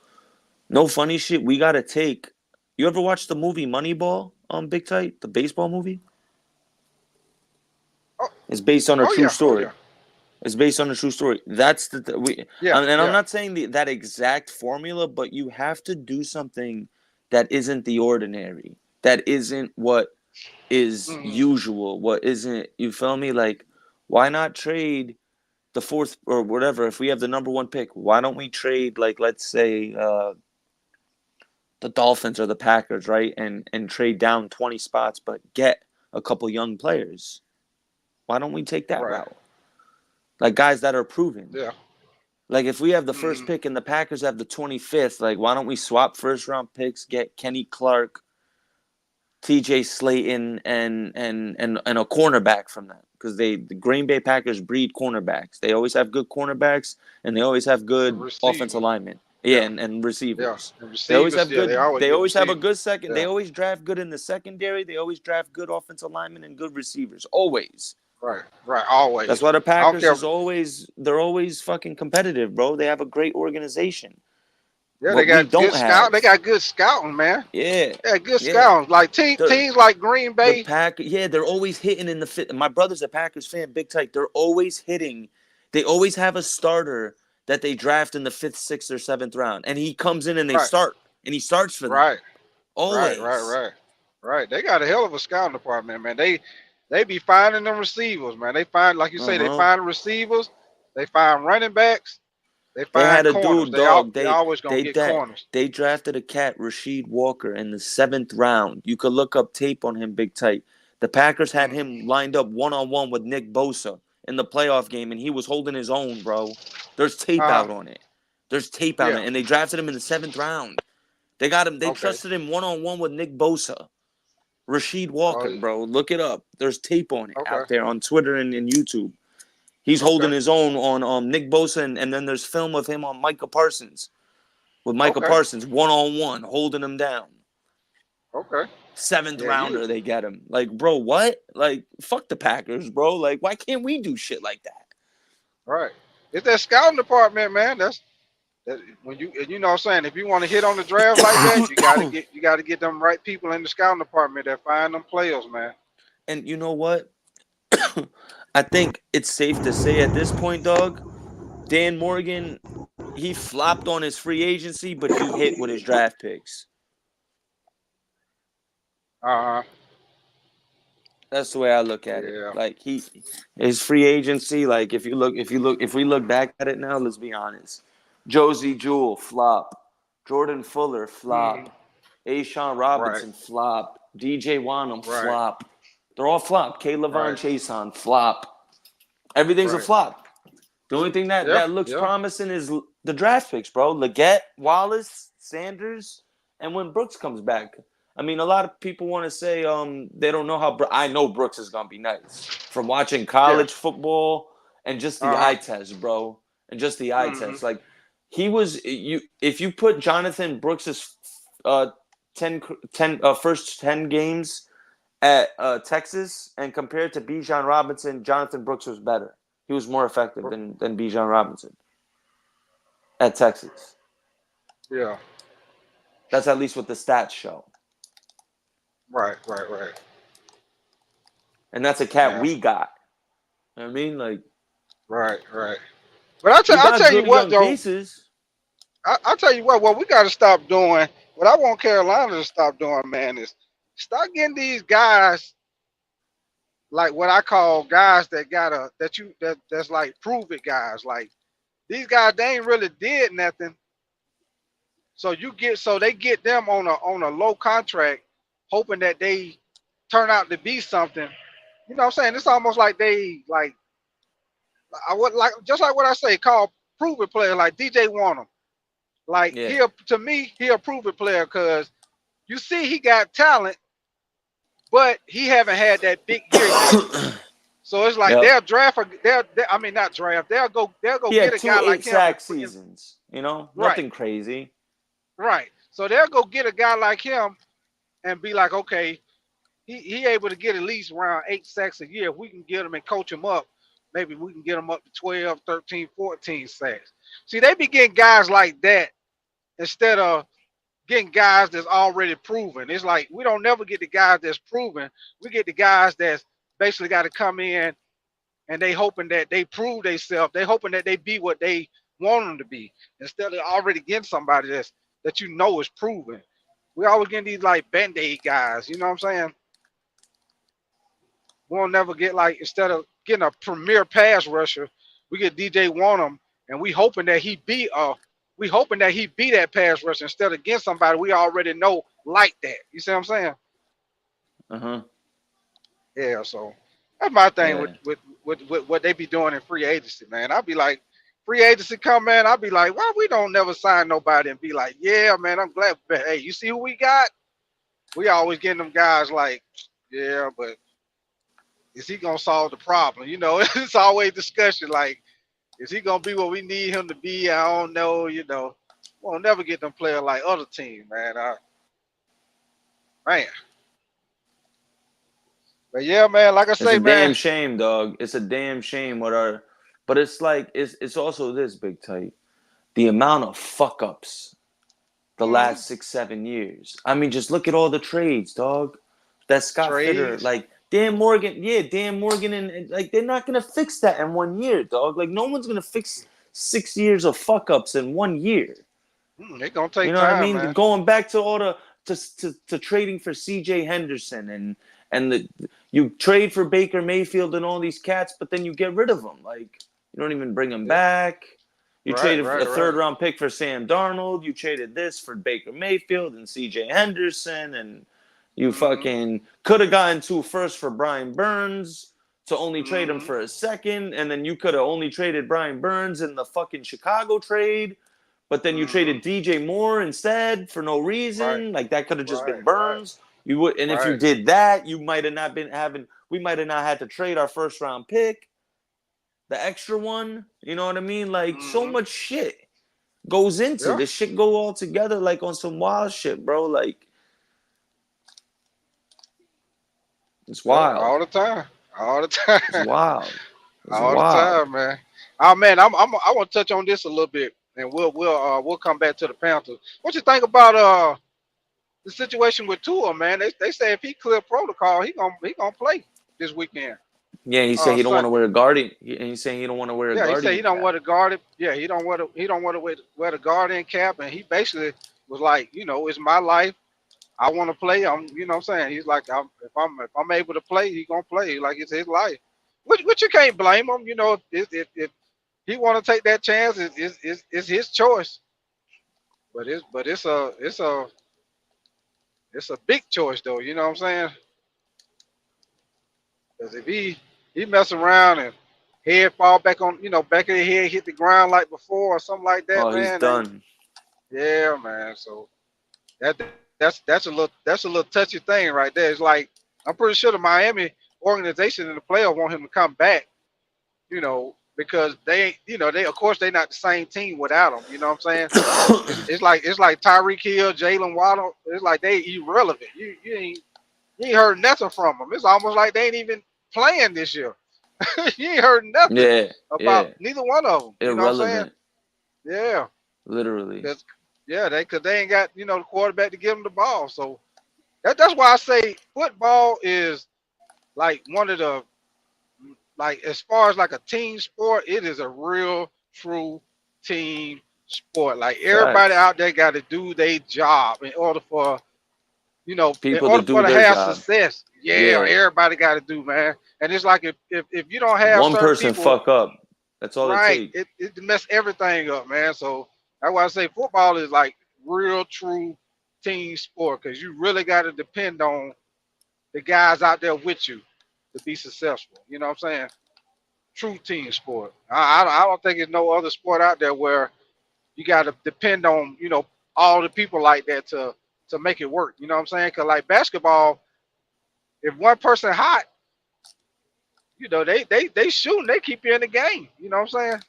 No funny shit. We gotta take. You ever watch the movie Moneyball on Big Tight, the baseball movie? It's based on a true story. It's based on a true story. That's I'm not saying that exact formula, but you have to do something that isn't the ordinary. That isn't what is usual. What isn't, you feel me? Like, why not trade the 4th or whatever? If we have the number 1 pick, why don't we trade, like, let's say the Dolphins or the Packers, right? And trade down 20 spots, but get a couple young players. Why don't we take that route? Like, guys that are proven. Yeah. Like, if we have the 1st pick and the Packers have the 25th, like, why don't we swap 1st-round picks, get Kenny Clark, TJ Slayton, and a cornerback from that? Because the Green Bay Packers breed cornerbacks. They always have good cornerbacks, and they always have good offensive linemen. Yeah, and receivers. Yeah. They always have good. They always have a good second. Yeah. They always draft good in the secondary. They always draft good offensive linemen and good receivers. Always. Right, always. That's why the Packers they're always fucking competitive, bro. They have a great organization. Yeah, they got good scouting. They got good scouting, man. Yeah. Yeah, good scouting. Like teams like Green Bay. They're always hitting in the fit. My brother's a Packers fan, big tight. They're always hitting. They always have a starter that they draft in the 5th, 6th, or 7th round. And he comes in and they start. And he starts for them. Right. Always. Right. They got a hell of a scouting department, man. They be finding them receivers, man. They find, like you say, they find receivers. They find running backs. They had a corners. Dude, dog. They always gonna get corners. They drafted a cat, Rasheed Walker, in the 7th round. You could look up tape on him, big tight. The Packers had him lined up one-on-one with Nick Bosa, in the playoff game, and he was holding his own, bro. There's tape out on it. There's tape out on Yeah. it, and they drafted him in the 7th round. They got him. They Okay. trusted him one-on-one with Nick Bosa. Rasheed Walker, Oh, bro. Look it up. There's tape on it okay. out there on Twitter and YouTube. He's holding his own on Nick Bosa, and then there's film of him on Micah Parsons. With Micah Parsons, one-on-one, holding him down. Okay. 7th rounder, they get him. Like, bro, what? Like, fuck the Packers, bro. Like, why can't we do shit like that? Right. It's that scouting department, man. That when you know what I'm saying, if you want to hit on the draft like that, you gotta get them right people in the scouting department that find them players, man. And you know what? I think it's safe to say at this point, dog, Dan Morgan, he flopped on his free agency, but he hit with his draft picks. That's the way I look at it. Like his free agency, like if we look back at it now, let's be honest. Josie Jewell, flop. Jordan Fuller, flop. A'Shawn Robinson, flop. DJ Wanham, flop. They're all flop. Levon Chason, flop. Everything's a flop. The only thing that looks promising is the draft picks, bro. Leggett, Wallace, Sanders, and when Brooks comes back. I mean, a lot of people want to say they don't know how. I know Brooks is gonna be nice from watching college football and just the eye test, bro, and just the eye test. Like he was, if you put Jonathan Brooks's first 10 games at Texas and compared to Bijan Robinson, Jonathan Brooks was better. He was more effective than Bijan Robinson at Texas. Yeah, that's at least what the stats show. Right. And that's a cat we got. You know what I mean? Like, right. But I'll tell you what, though. I'll tell you what we got to stop doing, what I want Carolina to stop doing, man, is start getting these guys, like what I call guys that's like prove it guys. Like these guys, they ain't really did nothing. So they get them on a low contract, hoping that they turn out to be something. You know what I'm saying? It's almost like they just like what I say, call prove it player like DJ Wanham. Like to me, he a prove it player because you see he got talent, but he haven't had that big year yet. So it's like they'll draft. Not draft. They'll go get a guy like him. 2 8-sack seasons. You know, nothing crazy. Right. So they'll go get a guy like him and be like, okay, he able to get at least around 8 sacks a year. If we can get him and coach him up, maybe we can get him up to 12, 13, 14 sacks. See, they be getting guys like that instead of getting guys that's already proven. It's like we don't never get the guys that's proven. We get the guys that's basically got to come in and they hoping that they prove themselves. They hoping that they be what they want them to be instead of already getting somebody that you know is proven. We always getting these like Band-Aid guys, you know what I'm saying? We'll never get instead of getting a premier pass rusher, we get DJ Wanham, and we hoping that he be that pass rusher instead of getting somebody we already know like that. You see what I'm saying? Yeah, so that's my thing with what they be doing in free agency, man. I'd be like, free agency come, man. I'd be like, why we don't never sign nobody and be like, yeah, man, I'm glad. But hey, you see who we got? We always getting them guys like, yeah, but is he gonna solve the problem? You know, it's always discussion like, is he gonna be what we need him to be? I don't know. You know, we'll never get them players like other teams, man. Man. But yeah, man, like I say, man, it's a damn shame, dog. It's a damn shame but it's like it's also this big tight. The amount of fuck ups the last 6-7 years. I mean, just look at all the trades, dog. That Scott Fitter, like Dan Morgan, and like they're not gonna fix that in 1 year, dog. Like no one's gonna fix 6 years of fuck ups in 1 year. They're gonna take time. You know what I mean? Man. Going back to all to trading for CJ Henderson and you trade for Baker Mayfield and all these cats, but then you get rid of them. Like you don't even bring them back. You traded a third-round pick for Sam Darnold. You traded this for Baker Mayfield and C.J. Henderson, and you fucking could have gotten 2 firsts for Brian Burns to only trade him for a second, and then you could have only traded Brian Burns in the fucking Chicago trade, but then you traded DJ Moore instead for no Right. reason. Like that could have just been Right. Burns. You would, and if you Right. did that, you might have not been having. We might have not had to trade our first round pick, the extra one. You know what I mean? Like so much shit goes into Yeah. this shit. Go all together like on some wild shit, bro. Like it's wild. All the time. All the time. It's wild. It's All the wild. time, man. Oh man, I want to touch on this a little bit, and we'll come back to the Panthers. What you think about the situation with Tua, man? They say if he clear protocol, he gonna play this weekend. Yeah, he said he don't want to Sunday. wear a guardian. He's saying he don't want to wear a Yeah, he guardian. said he don't cap. wear the guardian. Yeah, he don't want to wear the guardian cap, and he basically was like, it's my life. I want to play. You know what I'm saying? He's like, if I'm able to play, he gonna play. Like it's his life. Which you can't blame him. If he want to take that chance, it's his choice. But it's a big choice though. You know what I'm saying? Because if he mess around and head fall back on, back of the head hit the ground like before or something like that, Oh, he's man. done. Yeah, man. So that's a little touchy thing right there. It's like I'm pretty sure the Miami organization and the player want him to come back, because they of course they not the same team without him. You know what I'm saying? It's like Tyreek Hill, Jalen Waddle. It's like they irrelevant. You ain't heard nothing from them. It's almost like they ain't even playing this year. You ain't heard nothing about neither one of them. You know what I'm saying? Irrelevant. Yeah. Literally. Because they ain't got the quarterback to give them the ball. So that's why I say football is like one of the as far as like a team sport, it is a real true team sport. Like everybody out there got to do their job in order for people in order to do for to their have job. success. Yeah, everybody got to do, man. And it's like if you don't have one certain person people, fuck up, that's all right, it takes. it mess everything up, man. So that's why I say football is like real true team sport because you really got to depend on the guys out there with you to be successful. You know what I'm saying? True team sport. I don't think there's no other sport out there where you got to depend on all the people like that to make it work. You know what I'm saying? Because like basketball, if one person hot, they shooting, they keep you in the game. You know what I'm saying?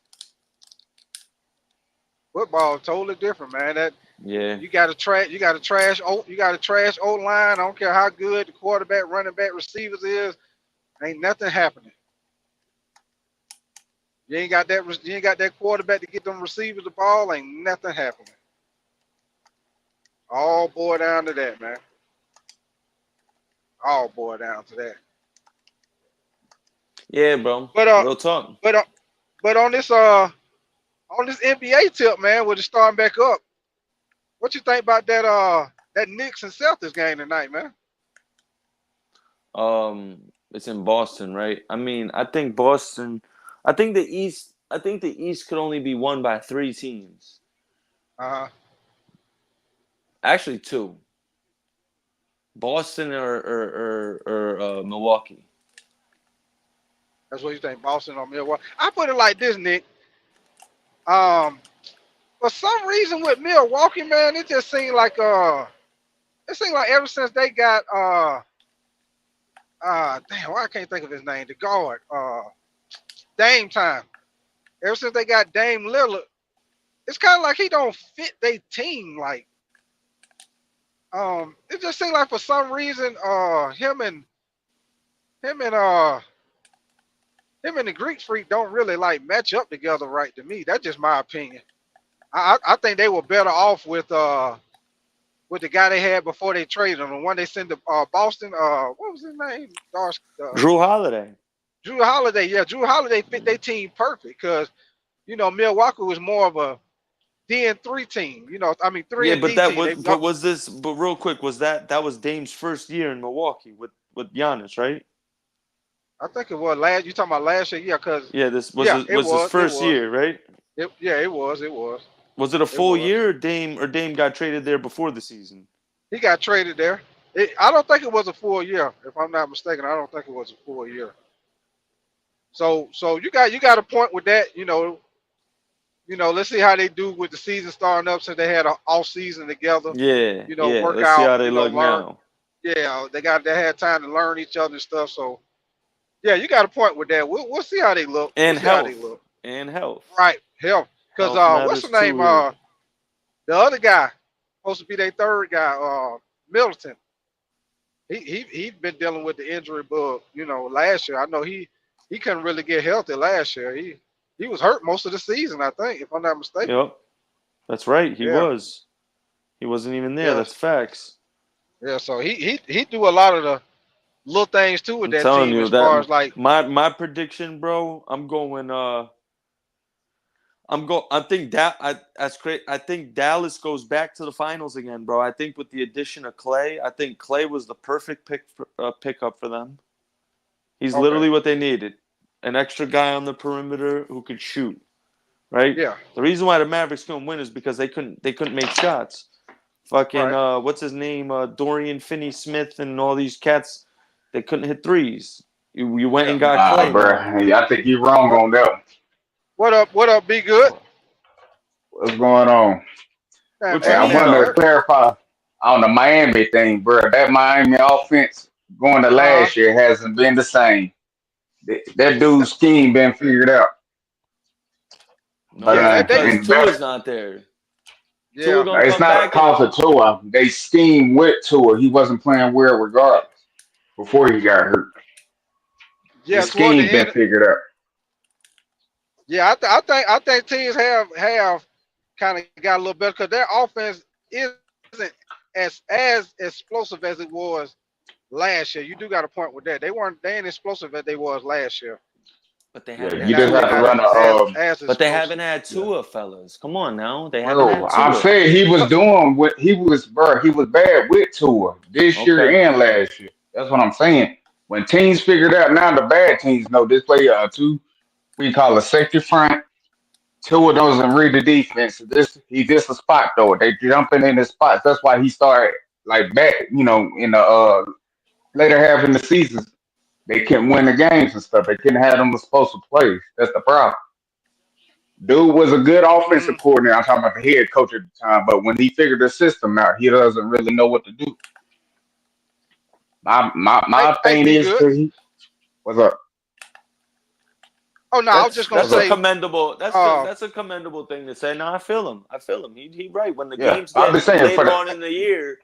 Football totally different, man. That you got to trash old line. I don't care how good the quarterback, running back, receivers is. Ain't nothing happening. You ain't got that quarterback to get them receivers the ball. Ain't nothing happening. All boiled down to that, man. All boiled down to that. Yeah, bro. But Real talk. but on this NBA tip, man, with it starting back up, what you think about that Knicks and Celtics game tonight, man? It's in Boston, right? I mean, I think Boston. I think the East. I think the East could only be won by 3 teams. Actually, 2. Boston or Milwaukee. That's what you think, Boston or Milwaukee? I put it like this, Nick. For some reason with Milwaukee, man, it just seemed like ever since they got damn, why I can't think of his name, the guard, Dame time. Ever since they got Dame Lillard, it's kind of like he don't fit their team. Like, it just seemed like for some reason, him and the Greek Freak don't really like match up together right to me. That's just my opinion. I think they were better off with the guy they had before they traded him, the one they sent to Boston. What was his name? Drew Holiday. Drew Holiday. Yeah, Drew Holiday fit their team perfect because Milwaukee was more of a D and 3 team. 3 Yeah, and but D that team. was but real quick, that was Dame's first year in Milwaukee with Giannis, right? I think it was last. You talking about last year? Yeah, because this was his first year, right? It was. Was it a full year or Dame got traded there before the season? He got traded there. I don't think it was a full year. If I'm not mistaken, I don't think it was a full year. So you got a point with that. Let's see how they do with the season starting up since they had an off season together. Yeah, yeah. Work Let's see out. how they look Learn. now. Yeah, they had time to learn each other and stuff. So yeah, you got a point with that. We'll see how they look. We'll And see how they health. look. And health. Right, hell, because Health what's the matters name? too here. The other guy supposed to be their third guy, Middleton. He been dealing with the injury bug. Last year I know he couldn't really get healthy last year. He was hurt most of the season, I think, if I'm not mistaken. Yep. That's right. He Yeah, was. He wasn't even there. yeah, That's facts. yeah. So he do a lot of the little things too with I'm that telling team you as far as that like. my prediction, bro. I think that's great. I think Dallas goes back to the finals again, bro. I think with the addition of Clay, I think Clay was the perfect pickup for them. He's Okay. literally what they needed. An extra guy on the perimeter who could shoot. Right? Yeah. The reason why the Mavericks couldn't win is because they couldn't make shots. Fucking Right. what's his name? Dorian Finney-Smith and all these cats, they couldn't hit threes. You went Yeah. and got Clay bro. now. Hey, I think you're wrong What on that one. what up? What up? Be good. What's going on? Man, What Hey, you I man, mean wanted to though? clarify on the Miami thing, bro. That Miami offense going to uh, last year hasn't been the same. That dude's scheme been figured out. But No, yeah, it's they because and back, Tua's not there. Tua yeah, gonna it's come not a back and cause of Tua. They schemed with Tua. He wasn't playing well regardless before he got hurt. The yeah. Toward the scheme been end, figured out. yeah. I think teams have kind of got a little better because their offense isn't as explosive as it was last year. You do got a point with that. They ain't explosive as they was last year. but they Yeah, haven't you had Now just they're have to Tua. not run a as But they explosive. haven't had yeah. Tua, fellas. Come on now. They haven't Bro, had I'm Tua. saying he was doing what he was, bro. He was bad with Tua this year Okay. and last year. That's what I'm saying. When teams figured out, now the bad teams know this play two we call a safety front. Tua doesn't read the defense. He just a spot though. They jumping in his spots. That's why he started like back, in the later half in the season. They couldn't win the games and stuff. They couldn't have them explosive plays. That's the problem. Dude was a good offensive Mm, coordinator. I'm talking about the head coach at the time, but when he figured the system out, he doesn't really know what to do. My hey, thing be is good. to what's up? Oh no, I was That's just gonna What's that's a up? say. commendable Uh, that's a commendable thing to say. No, I feel him. I feel him. He right. When the Yeah, games I've get been saying for later the on in the year,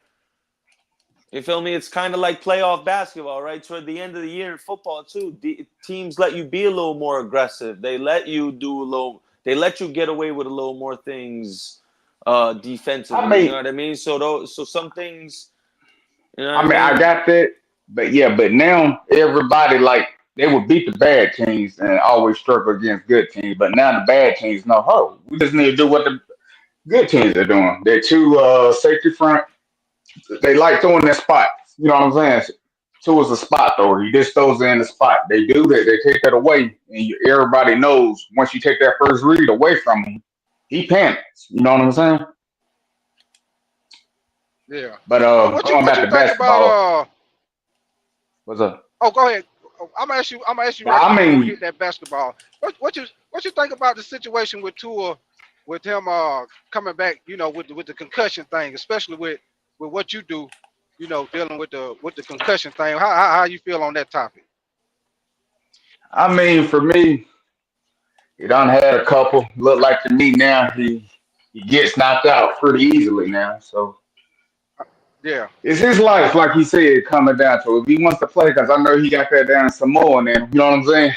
you feel me? It's kind of like playoff basketball, right? Toward the end of the year in football too, teams let you be a little more aggressive. They let you do a little. They let you get away with a little more things I defensively. You know mean what I mean? So some things. You know what I I mean I mean? got that, but yeah, but now everybody like they would beat the bad teams and always struggle against good teams. But now the bad teams know, oh, we just need to do what the good teams are doing. They're two safety front. They like throwing that spot. You know what I'm saying? Two is a spot thrower. He just throws it in the spot. They do that. They take that away, and everybody knows once you take that first read away from him, he panics. You know what I'm saying? yeah. But What you going what back you to think about basketball, what's up? Oh, go ahead. Oh, I'm gonna ask you right I quick before we mean, hit that basketball. What you think about the situation with Tua, with him coming back? With the concussion thing, especially with what you do. Dealing with the concussion thing. How you feel on that topic? for me, he done had a couple. Look like to me now he gets knocked out pretty easily now. So Yeah. it's his life, like he said, coming down to it. If he wants to play, because I know he got that down in Samoa, and then you know what I'm saying.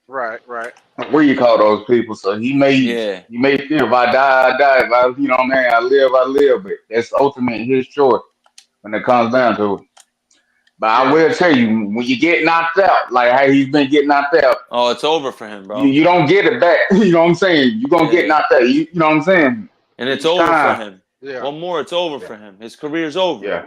Right. Right. What you call those people? So Yeah. he may feel if I die, I die. If I I live, I live. But that's ultimately his choice when it comes down to it. But I Yeah. will tell you, when you get knocked out, like how he's been getting knocked out, Oh, it's over for him, you, bro. you don't get it back. You know what I'm saying? You're gonna get Yeah. knocked out. You know what I'm saying? And it's Each over for time. him. Yeah. One more, it's over Yeah. for him. His career's over. Yeah.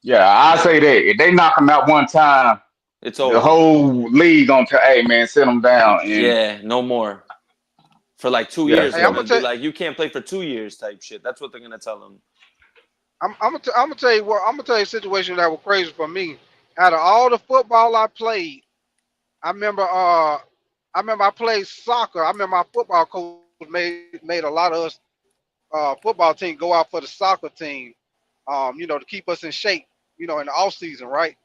Yeah. I Yeah. say that. If they knock him out one time, It's the over. whole league gonna tell, hey man, sit him down. And Yeah, no more. For like 2 years, yeah, Hey, they're I'm so gonna gonna be tell. like, you can't play for 2 years type shit. That's what they're gonna tell him. I'm gonna tell you what. I'm gonna tell you a situation that was crazy for me. Out of all the football I played, I remember remember I played soccer. I remember my football coach made a lot of us football team go out for the soccer team, to keep us in shape, in the off season, right?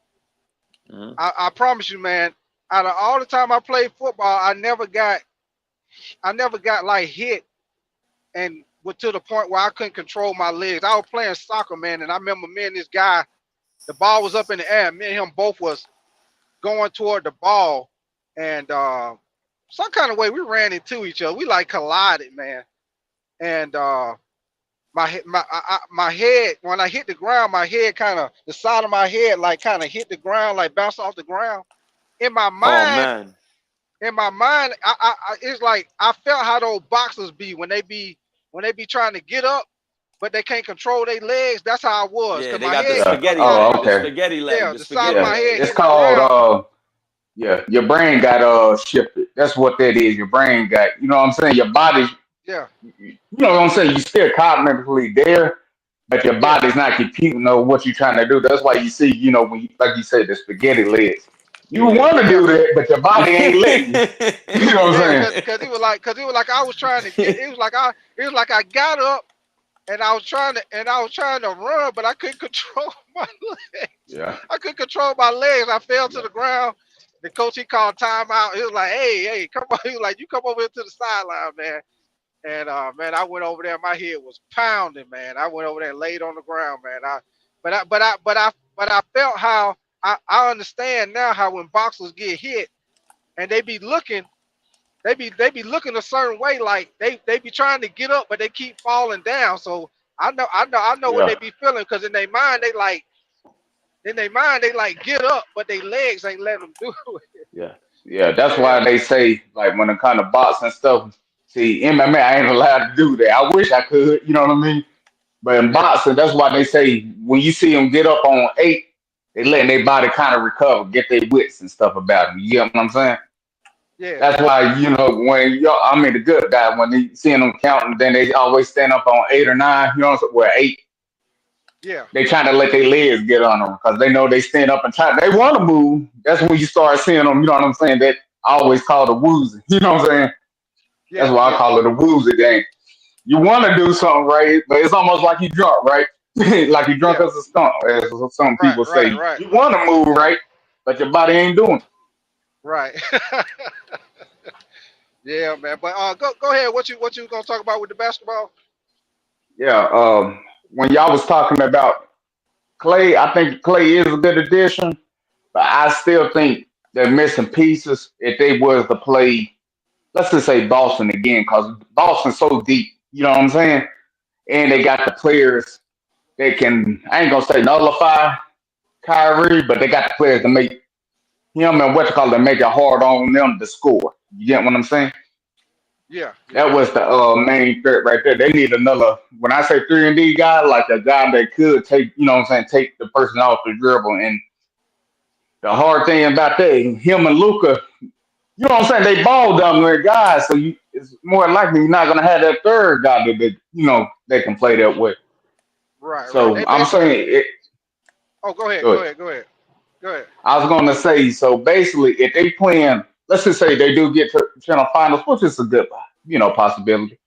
Uh-huh. I promise you, man. Out of all the time I played football, I never got like hit and to the point where I couldn't control my legs. I was playing soccer, man, and I remember me and this guy, the ball was up in the air. Me and him both was going toward the ball, and some kind of way we ran into each other. We like collided, man. And my head, when I hit the ground, my head kind of, the side of my head like kind of hit the ground, like bounced off the ground. In my Oh mind, man. it's like I felt how those boxers be when they be trying to get up, but they can't control their legs. That's how I was, Yeah, cause they my got the head, Yeah. spaghetti side of Oh, leg, my the okay. spaghetti leg, yeah, the the side of spaghetti Yeah. my head leg. It's hit the called ground. yeah, your brain got shifted. That's what that is. Your brain got, you know what I'm saying? Your body, Yeah, you know what I'm saying? You still cognitively there, but your yeah, body's not computing on what you're trying to do. That's why you see, when you, like you said, the spaghetti legs. You Yeah. want to yeah, do that, but your body ain't letting you. You know what I'm yeah. saying? Cause it was like I was trying to get. It was like I got up and I was trying to run, but I couldn't control my legs. Yeah. I couldn't control my legs. I fell to Yeah. the ground. The coach, he called timeout. He was like, "Hey, come on!" He was like, "You come over here to the sideline, man." And man, I went over there. My head was pounding, man. I went over there and laid on the ground, man. But I felt how I understand now how when boxers get hit and they be looking a certain way, like they be trying to get up, but they keep falling down. So I know what Yeah. they be feeling, because in their mind they like get up, but their legs ain't letting them do it. Yeah. Yeah. That's Yeah, why they say, like, when it kind of boxing stuff, see, MMA, I ain't allowed to do that. I wish I could, you know what I mean? But in yeah, boxing, that's why they say when you see them get up on 8, they letting their body kind of recover, get their wits and stuff about them. You get what I'm saying? yeah, That's why, when y'all, I mean, the good guy, when they seeing them counting, then they always stand up on 8 or 9, you know what I'm saying? Well, 8, yeah, they trying to let their legs get on them because they know they stand up and try. They want to move. That's when you start seeing them, you know what I'm saying? That I always call the woozy. You know what I'm saying? That's yeah, why I yeah. call it a woozy game. You want to do something right, but it's almost like you drunk, right? Like you drunk Yeah. as a skunk, as some Right, people right, say. right, You want to move right, but your body ain't doing it. right. Yeah, man. But go ahead. What you gonna talk about with the basketball? Yeah. When y'all was talking about Clay, I think Clay is a good addition, but I still think they're missing pieces if they was to play. Let's just say Boston again, because Boston's so deep. You know what I'm saying? And they got the players that can. I ain't gonna say nullify Kyrie, but they got the players to make him and what you call it, make it hard on them to score. You get what I'm saying? Yeah, yeah, That was the main threat right there. They need another. When I say 3-and-D guy, like a guy that could take, you know what I'm saying, take the person off the dribble. And the hard thing about that, him and Luca, you know what I'm saying, they ball dominant guys, so it's more likely you're not gonna have that third guy that can play that way. right, right. So They I'm basically. saying it. Oh, go ahead, go Good. ahead, go ahead, go ahead. I was gonna say so. Basically, if they playing, let's just say they do get to channel finals, which is a good, possibility.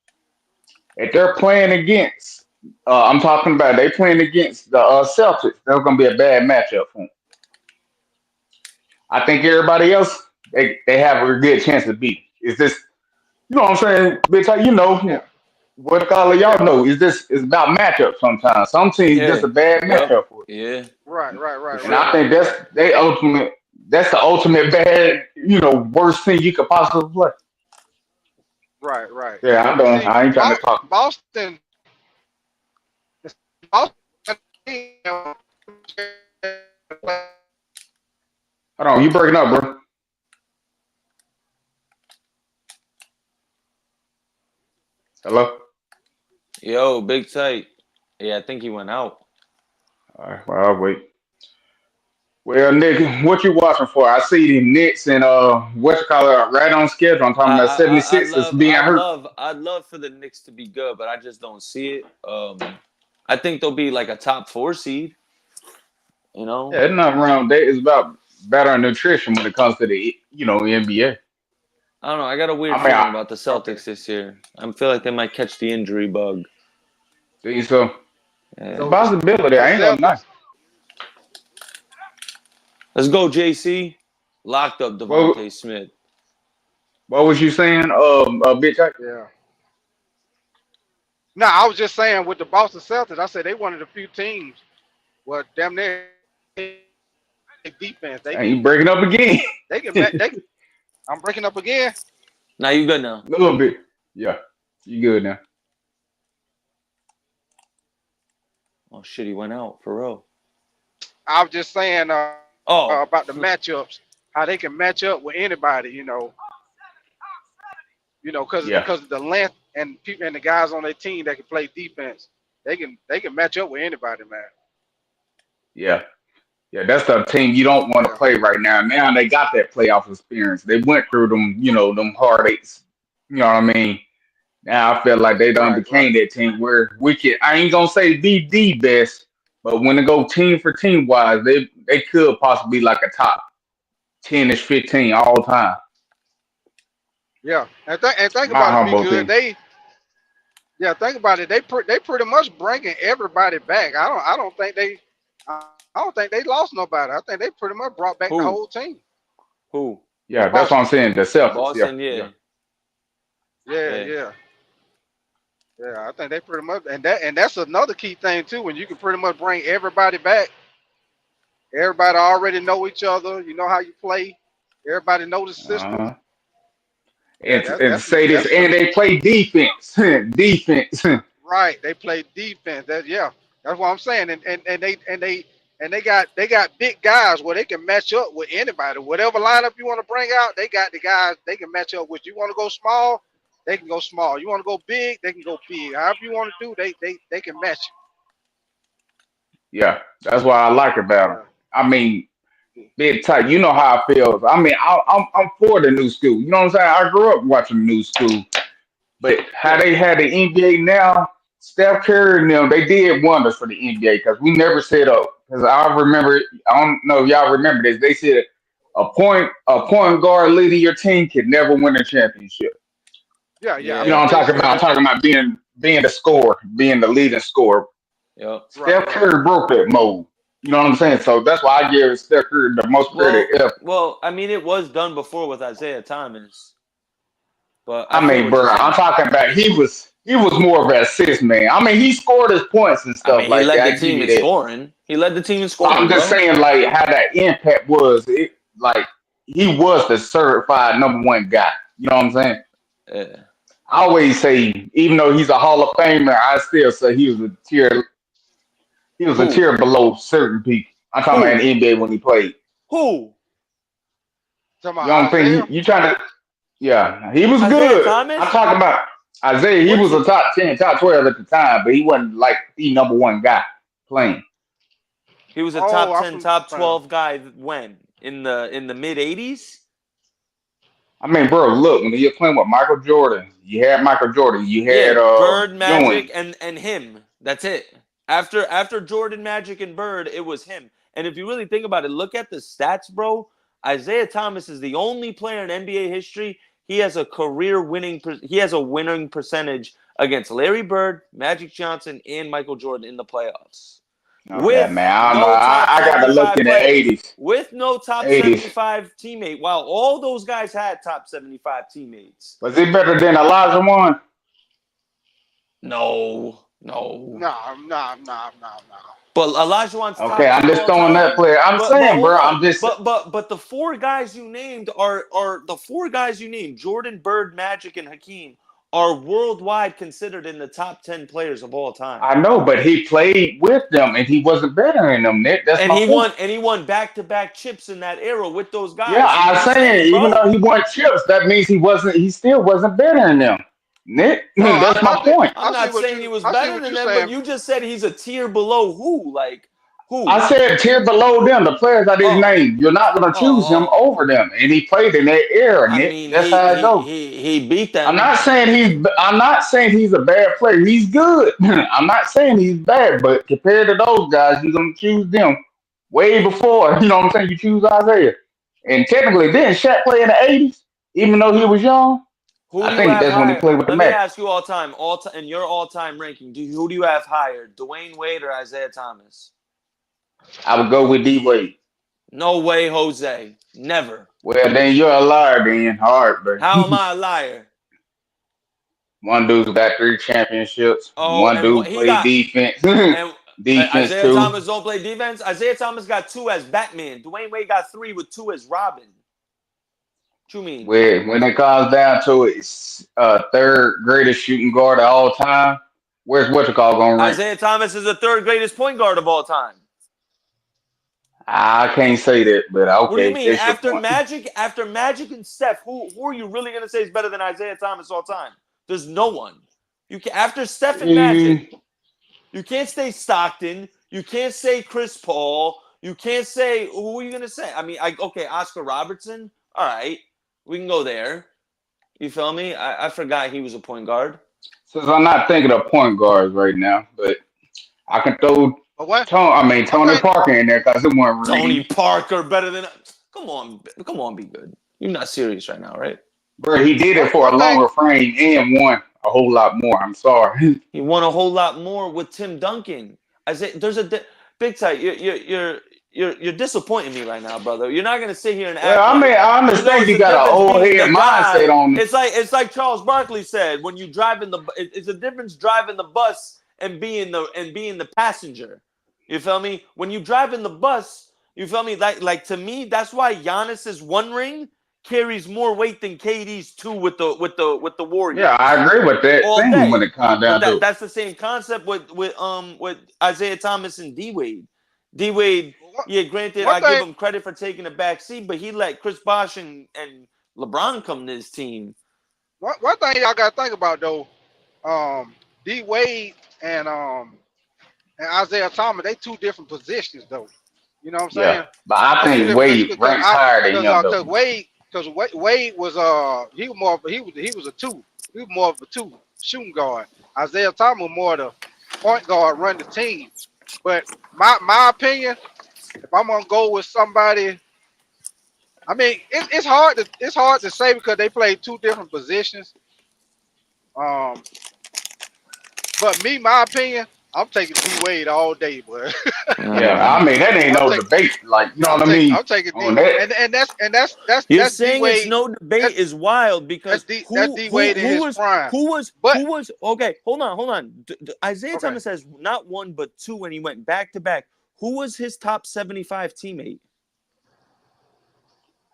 If they're playing against, I'm talking about they playing against the Celtics. That's gonna be a bad matchup for them. I think everybody else they have a good chance to beat. Is this, you know what I'm saying? Bitch, Yeah, what all of y'all yeah. know is this is about matchup sometimes. Some teams just Yeah. a bad Yep. matchup for it. Yeah. Right, right, For right, And right, I sure. think right, right. that's the ultimate bad, worst thing you could possibly play. Right, right. Yeah, I'm done. See, I ain't trying to talk. Boston, Boston. Hold on, you breaking up, bro. Hello? Yo, big tight. Yeah, I think he went out. All right, well, I'll wait. Well, Nick, what you watching for? I see the Knicks and what you call it, right on schedule. I'm talking about I 76ers love being hurt. I'd love for the Knicks to be good, but I just don't see it. I think they'll be like a top 4 seed, you Yeah, know. it's not wrong. It's about better nutrition when it comes to the NBA. I don't know. I got a weird I mean, feeling about the Celtics okay. this year. I feel like they might catch the injury bug. think so. It's a Yeah. So possibility. the I ain't gonna lie. Celtics. Let's go, JC. Locked up What Devontae Smith. What was you saying? Bitch. Yeah. No, I was just saying with the Boston Celtics. I said they one of the few teams. Well, damn near defense. They You can. breaking up again? They can. A They. I'm breaking up again. Now you good now. little bit. Yeah, you good now? Oh shit, he went out for real. I was just saying Oh, about the matchups, how they can match up with anybody. Because Yeah, of the length and people and the guys on their team that can play defense. They can match up with anybody, man. yeah, yeah. That's the team you don't want to Yeah. play right now. Now they got that playoff experience. They went through them, them heartaches. You know what I mean? Now I feel like they done Right. became that team where we can. I ain't gonna say be the best, but when it go team for team wise, they could possibly be like a top 10ish 15 all time. Yeah. And think My about it. Be humble good. opinion. Yeah. Think about it. They pretty much bringing everybody back. I don't think they. I don't think they lost nobody. I think they pretty much brought back the who? whole team. Who? Yeah, that's what I'm Boston. saying. The Celtics. Yeah, Boston, yeah. yeah. Yeah. Yeah. Yeah. Yeah. I think they pretty much and that's another key thing too. When you can pretty much bring everybody back. Everybody already know each other. You know how you play. Everybody know the system. Uh-huh. Yeah, And say this, that's the and they play defense, defense. right. They play defense. That's what I'm saying. And they got big guys where they can match up with anybody. Whatever lineup you want to bring out, they got the guys they can match up with. You want to go small, they can go small. You want to go big, they can go big. However you want to do, they can match Yeah, that's what I like about them. it. I mean, big tight. You know how it feels. I mean, I'm for the new school. You know what I'm saying? I grew up watching the new school, but how Yeah. they had the NBA now, Steph Curry and them, they did wonders for the NBA because we never set up. Because I remember, I don't know if y'all remember this. They said a point guard leading your team could never win a championship. Yeah, yeah. I You know Yeah. what I'm remember they talking said about? I'm that. talking about being the scorer, being the leading scorer. Yep. Right, Steph right. Curry broke that mold. You know what I'm saying? So that's why I give Steph Curry the most credit Well, ever. well, I mean, it was done before with Isaiah Thomas, but I I feel mean, what you're bro, I'm saying. talking about he was more of an assist man. I mean, he scored his points and I stuff mean, he like led that. the I give team you in that. scoring. He led the team in But I'm scoring, just bro. saying, like, how that impact was. Like he was the certified number one guy. You know what I'm saying? Yeah. I always say, even though he's a Hall of Famer, I still say he was a tier Who? below certain people. I'm talking about Who? in the NBA when he played. Who? Talking You about don't think Isaiah? you trying to? Yeah, he was Isaiah good. I'm Thomas? talking about Isaiah. He What's was a it? top 10, top 12 at the time, but he wasn't like the number one guy playing. He was a Oh, top I'm 10, from top 12 guy when? In the mid 80s? I mean, bro, look, when you're playing with Michael Jordan, you had Michael Jordan, you Yeah, had Bird, Ewing. Magic, and him. That's it. After Jordan, Magic, and Bird, it was him. And if you really think about it, look at the stats, bro. Isaiah Thomas is the only player in NBA history. He has a career winning. He has a winning percentage against Larry Bird, Magic Johnson, and Michael Jordan in the playoffs, Okay, with man, I don't know. no top I got to look 75 in the players, 80s, with no top 80s. 75 teammate. While all those guys had top 75 teammates. Was he better than Elijah Wan? No, no. no, no, no, no, no. But Olajuwon's Okay, top I'm 10 just all throwing that time. player. I'm But saying, hold bro, on. I'm just. But the four guys you named are the four guys you named, Jordan, Bird, Magic, and Hakeem, are worldwide considered in the top 10 players of all time. I know, but he played with them and he wasn't better than them, Nick. That's And my point. he won back-to-back chips in that era with those Yeah, guys. I'm I'm saying, saying, even bro. though he won chips, that means he still wasn't better than them. Nick, No, that's my point. I'm not saying he was I see better what than you're them, but saying. you just said he's a tier below who? Like who? I said tier below them, the players I didn't Oh, name. You're not going to choose him oh. over them, and he played in that era, I Nick. mean, That's how it goes. he beat I'm them. not saying he's a bad player. He's good. I'm not saying he's bad, but compared to those guys, you're gonna choose them way before. You know what I'm saying? You choose Isaiah, and technically, didn't Shaq play in the '80s? even though he was young. Who I do you think have that's when he higher? played with the Let me Mac. ask you all time, in your all-time ranking. Who do you have higher, Dwayne Wade or Isaiah Thomas? I would go with D Wade. No way, Jose. Never. Well, then you're a liar, then. Hard, bro. How am I a liar? One dude's got 3 championships. Oh, One and dude he played got defense. and Defense Isaiah too. Thomas don't play defense. Isaiah Thomas got 2 as Batman. Dwayne Wade got 3 with 2 as Robin. What you mean? When it comes down to it, it's third greatest shooting guard of all time. Where's what you call going rank? Isaiah Thomas is the 3rd greatest point guard of all time. I can't say that, but okay. What do you mean? That's your point. After Magic and Steph, who are you really gonna say is better than Isaiah Thomas all time? There's no one. You can after Steph and Magic, you can't say Stockton. You can't say Chris Paul. You can't say who are you gonna say? I mean, okay, Oscar Robertson. All right, we can go there. You feel me? I forgot he was a point guard. Since I'm not thinking of point guards right now, but I can throw But what? Tony Okay. Parker in there because it wasn't Tony really. Parker better than. Come on, be good. You're not serious right now, right? Bro, he did it for a longer frame and won a whole lot more. I'm sorry. He won a whole lot more with Tim Duncan. I say there's a big time. You're disappointing me right now, brother. You're not gonna sit here and act. Well, I mean, I understand you got an old head mindset on it. It's like Charles Barkley said when you drive in it's a difference driving the bus and being the passenger. You feel me? When you drive in the bus, you feel me? Like to me, that's why Giannis's 1 ring carries more weight than KD's 2 with the Warriors. Yeah, I agree with that thing when it comes down to it. That's the same concept with Isaiah Thomas and D Wade. D Wade, yeah, granted, I give him credit for taking a back seat, but he let Chris Bosh and LeBron come to his team. One thing y'all gotta think about though, D Wade and Isaiah Thomas, they 2 different positions though. You know what I'm saying? Yeah, but I think Wade ranks higher than him though. Because Wade was he was a 2. He was more of a 2 shooting guard. Isaiah Thomas was more the point guard, run the team. But my opinion, if I'm gonna go with somebody, I mean it's hard to say because they play 2 different positions. But my opinion, I'm taking D Wade all day, boy. Yeah, I mean that ain't no debate. Like you know what I mean? I'm taking D Wade, and that's you're saying it's no debate is wild because that's D Wade in his prime. Who was okay? Hold on. Isaiah Thomas has not 1 but 2, and he went back to back. Who was his top 75 teammate?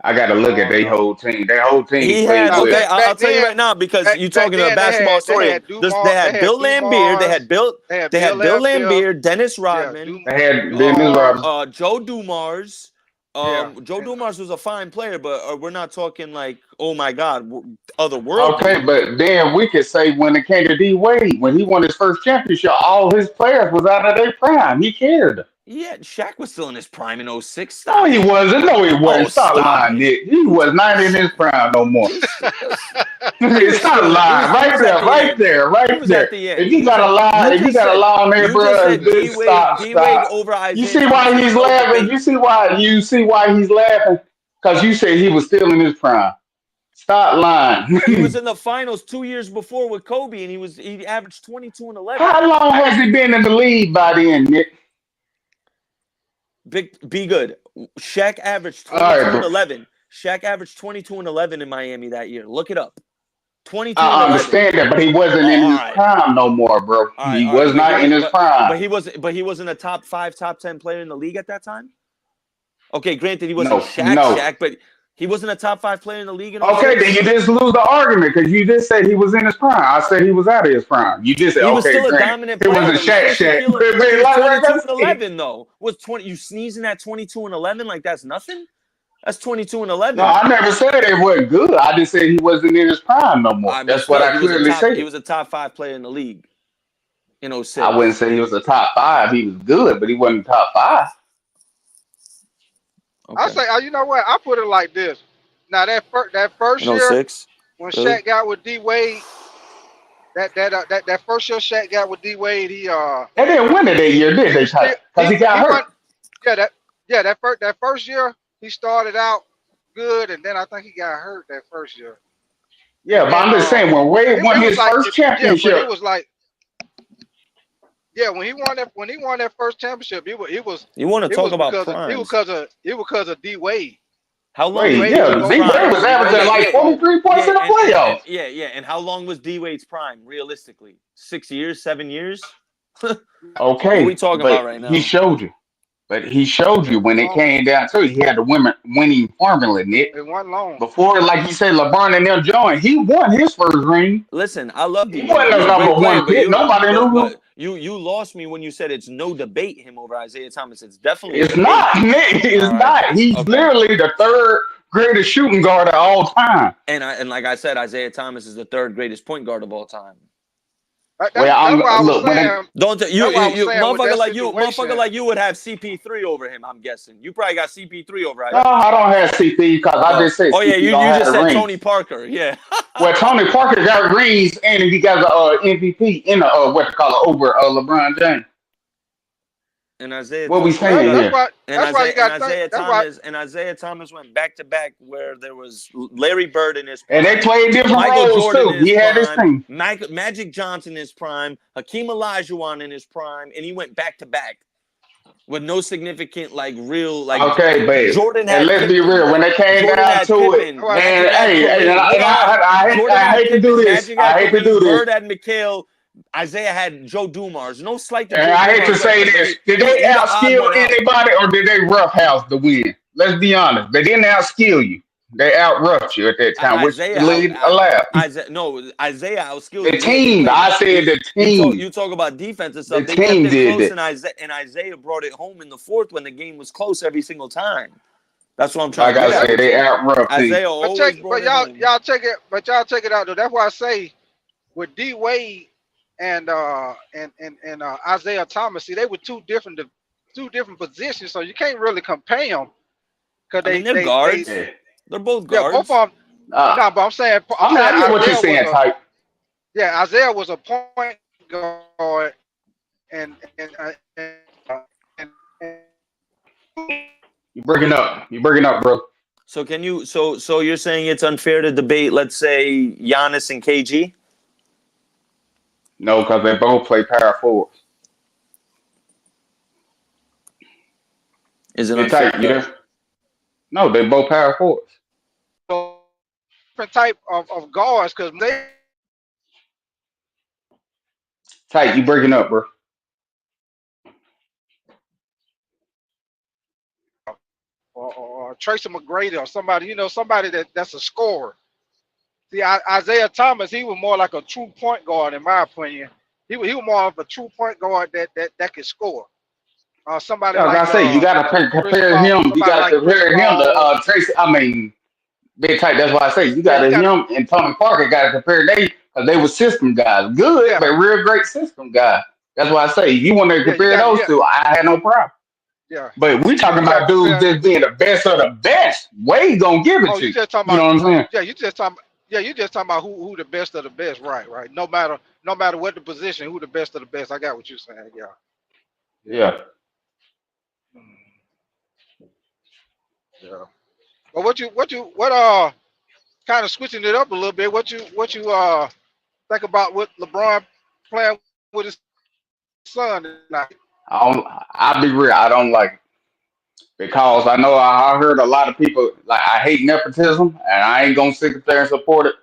I got to look at their whole team. Their whole team. He had I'll tell you right now because you're talking about basketball story. They had Bill Laimbeer. They had Bill Laimbeer, Dennis Rodman. They had Dennis Rodman. Joe Dumars. Joe Dumars was a fine player, but we're not talking like, oh my God, other world. Okay, but then we could say when it came to D Wade, when he won his first championship, all his players was out of their prime. He cared. Yeah, Shaq was still in his prime in 06. No, he wasn't. No, he wasn't. Stop lying, Nick. He was not in his prime no more. Stop lying. Right there. If you got a lie, on there, bro, stop. Over Isaiah. You see why he's laughing? You see why he's laughing? Because you said he was still in his prime. Stop lying. He was in the finals 2 years before with Kobe, and he averaged 22 and 11. How long has he been in the league by then, Nick? Be good. Shaq averaged 22 and 11. Shaq averaged 22 and 11 in Miami that year. Look it up. 22 and 11. I understand that, but he wasn't in his prime no more, bro. He was not in his prime. But he wasn't a top 5, top 10 player in the league at that time? Okay, granted, he wasn't Shaq, but he wasn't a top 5 player in the league. Okay, then you just lose the argument because you just said he was in his prime. I said he was out of his prime. You just said he was still a dominant player. It wasn't Shaq. 22 and 11 though. Was 20? You sneezing at 22 and 11 like that's nothing? That's 22 and 11. No, I never said it wasn't good. I just said he wasn't in his prime no more. That's what I clearly said. He was a top 5 player in the league in 06. I wouldn't say he was a top 5. He was good, but he wasn't top 5. Okay. I say, you know what? I put it like this. Now that first year when Shaq got with D Wade, that first year Shaq got with D Wade, he they didn't win it that year, did they? Because he got hurt. That first year he started out good, and then I think he got hurt that first year. Yeah, And but then I'm just saying when Wade won it was his like first yeah, but it championship, was like yeah, when he won that first championship, You want to it talk was about because of primes? because of D Wade. How D long was Wade, D Wade yeah, took Wade's D over. Wade prime? was D averaging Wade Okay, like took yeah, 43 over. points yeah, in the and playoffs. yeah, and how long was D Wade's prime realistically? 6 years, 7 years? What Okay, we talking but about right he now? showed you. But he showed It you when was it long. came down to it, he had the winning formula, Nick. It wasn't long. Before, like you said, LeBron and them joined, he won his first ring. Listen, I love D He Wade. wasn't He's the a number great player, one but pick. Nobody knew who. you lost me when you said it's no debate him over Isaiah Thomas. It's definitely a It's debate. not, Nick. All It's right. not. He's Okay. literally the third greatest shooting guard of all time. And like I said, Isaiah Thomas is the third greatest point guard of all time. Well, That's why I was look when it, saying. Don't That's why I was you saying with that motherfucker situation. like you would have CP3 over him? I'm guessing you probably got CP3 over no, Isaiah I don't Thomas. have CP because I Oh, just said oh yeah, CP you don't have just the said rings. Tony Parker. Yeah. Well, Tony Parker got rings and he got the MVP in the what they call it over LeBron James. And Isaiah What we Thomas saying That's here? why. That's why you got to think. That's why. And Isaiah Thomas went back to back where there was Larry Bird in his And they prime, played different Michael roles Jordan in too. his He had his prime, team. Magic Johnson in his prime, Hakeem Olajuwon in his prime, and he went back to back with no significant Okay, babe. Jordan And had let's be real. When Pippen, it came Jordan down had to it, Pippen, That's Magic and had hey, Kareem. Hold on, Jordan I had hate to do Pippen, this. Magic had I hate to do Kareem, this. Bird had McHale, Isaiah had Joe Dumars. No slight to And Joe I hate to Dumars like say that, but this. Did they he the odd outskill one out. anybody or did they roughhouse the win? Let's be honest. They didn't outskill you. They outroughed you at that time, which Isaiah out, lead allowed. Isaiah outskilled The you. Yeah, they team. played. I said the team. You talk about defense and The stuff. They kept team it did close, that. and Isaiah brought it home in the fourth when the game was close every single time. That's what I'm trying Like to I get at said, with they you. outroughed you. Isaiah always brought but it home. y'all take it. But y'all take it out though. That's why I say with D Wade and Isaiah Thomas. See, they were two different positions, so you can't really compare them because I mean, they're guards. Yeah. They're both yeah, both guards. of them. No, but I'm saying I get what you're Isaiah was saying, a Type. Isaiah was a point guard and You're breaking up. You're breaking up, bro. So can you? So you're saying it's unfair to debate, let's say, Giannis and KG? No, because they both play power forwards. Is it Hey, unfair? Type, you there? No, they both power forwards. so different type of guards because they Type, you breaking up, bro. or Tracy McGrady or somebody, somebody that's a scorer. See, Isaiah Thomas, he was more like a true point guard, in my opinion. He was more of a true point guard that could score. Somebody Yeah, like like I say, you got to Chris compare Paul, him. You somebody got like to Chris compare him Paul. to Tracy. I mean, Big Type. That's why I say you Yeah, got you to got him and Tony Parker. Got to compare they because they were system guys, good yeah, but real great system guys. That's why I say if you want to yeah, you compare got those two, I had no problem. yeah, But we yeah. talking You got to about dudes compare. just being the best of the best. Wade gonna give it Oh, to you you. just talking You about know what I'm saying? yeah, you just talking. Yeah, you just talking about who the best of the best, right? No matter what the position, who the best of the best. I got what you're saying. Yeah, yeah, Yeah. yeah. But what kind of switching it up a little bit? What you think about what LeBron playing with his son tonight? I'll be real. I don't like it because I know I heard a lot of people like I hate nepotism, and I ain't gonna sit there and support it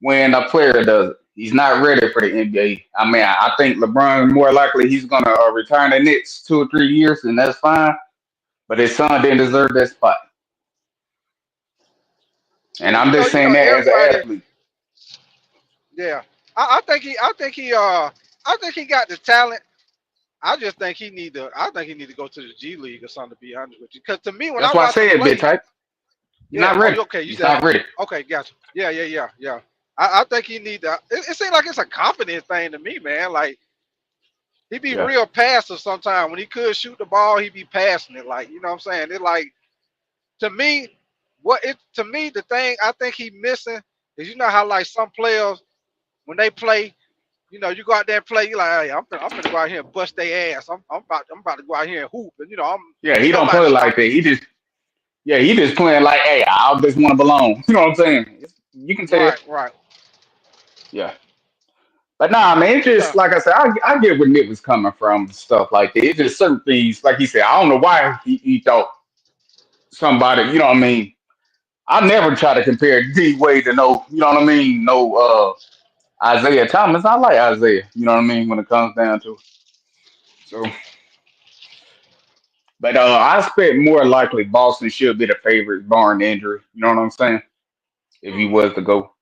when a player does it. He's not ready for the NBA. I mean, I think LeBron more likely he's gonna retire in the next 2 or 3 years, and that's fine. But his son didn't deserve that spot, and Yeah, I'm just saying that as an everybody. athlete. Yeah, I think he got the talent. I just think he need to. I think he need to go to the G League or something. To be honest with you, because to me, when I That's why I watch him said, bit play, type. He's yeah. not Oh, ready. okay. You He's said not ready. okay. Gotcha. Yeah. I think he need to. It seems like it's a confidence thing to me, man. Like he be Yeah. real passive sometimes. When he could shoot the ball, he be passing it. Like you know what I'm saying? It like to me, the thing I think he missing is how like some players when they play. You go out there and play. You like, hey, I'm gonna go out here and bust their ass. I'm about to go out here and hoop. And Yeah, he you know don't about play shit like like that. He just Yeah, he just playing like, hey, I just want to belong. You know what I'm saying? You can tell. Right, right. Yeah. But nah, man, it's just Yeah. like I said, I get where Nick was coming from, and stuff like that. It's just certain things, like he said, I don't know why he thought somebody, you know what I mean? I never try to compare D Wade to no, you know what I mean? No Isaiah Thomas. I like Isaiah, you know what I mean, when it comes down to it. So, but I expect more likely Boston should be the favorite barring injury. You know what I'm saying? If he Hmm. was to go.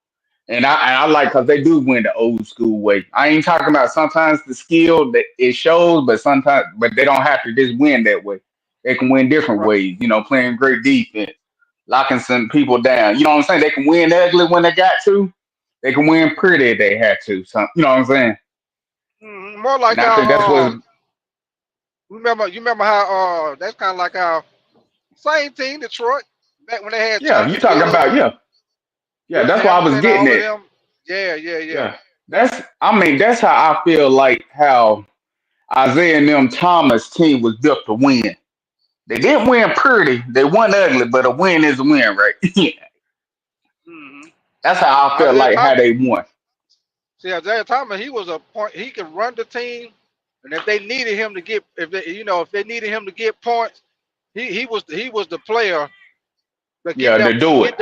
And I like because they do win the old school way. I ain't talking about sometimes the skill that it shows, but they don't have to just win that way. They can win different Right. ways. You know, playing great defense, locking some people down. You know what I'm saying? They can win ugly when they got to. They can win pretty if they had to. So, you know what I'm saying? More And like I think that's how what. you remember how that's kind of like our same team Detroit back when they had Yeah, Chuck you and talking Billups about and yeah. Willie That's why I was Hamilton, getting all of at. them. Yeah, yeah, yeah. Yeah, that's how I feel like how Isaiah and them Thomas team was built to win. They didn't win pretty. They won ugly, but a win is a win, right? Hmm. That's how I felt Isaiah like how Thomas. they won. See, Isaiah Thomas, he was a point. He could run the team, and if they needed him to get, if they needed him to get points, he was the player to Yeah, they do it.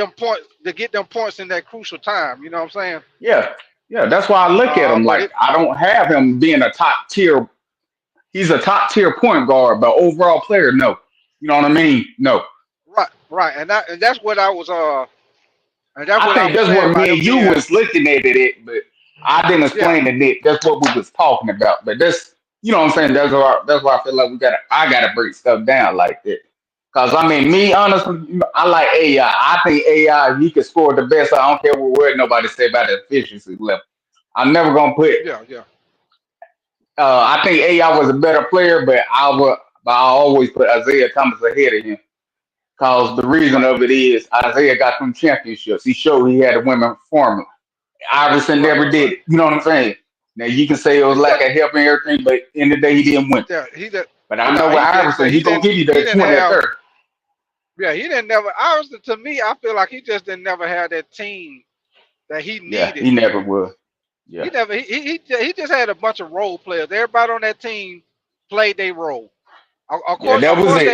get them points in that crucial time. You know what I'm saying? Yeah, yeah. That's why I look at him But like it I don't have him being a top tier. He's a top tier point guard, but overall player, no. You know what I mean? No. right, right, and that's what I was and that's I what I think was that's saying what about me him and you being. was looking at it, but I didn't Yeah, explain to Nick. That's what we was talking about. But that's you know what I'm saying. That's why I feel like I gotta break stuff down like that. Cause I mean, me honestly, I like AI. I think AI he could score the best. I don't care what nobody say about the efficiency level. I'm never gonna put. yeah, yeah. I think AI was a better player, but I always put Isaiah Thomas ahead of him. Cause the reason Right, of it is Isaiah got them championships. He showed he had a women formula. Iverson right, never right, did right. it. You know what I'm saying? Now you can say it was Yeah, lack of help and everything, but in the day he didn't win. yeah. He did. But I know No, with he didn't. But Iverson, he gonna give you he that didn't 20 or have. 30. Yeah, he didn't never. Honestly, to me, I feel like he just didn't never have that team that he Yeah, needed. he never will. He Yeah. never. He just had a bunch of role players. Everybody on that team played their role. Yeah, that Of was course, it.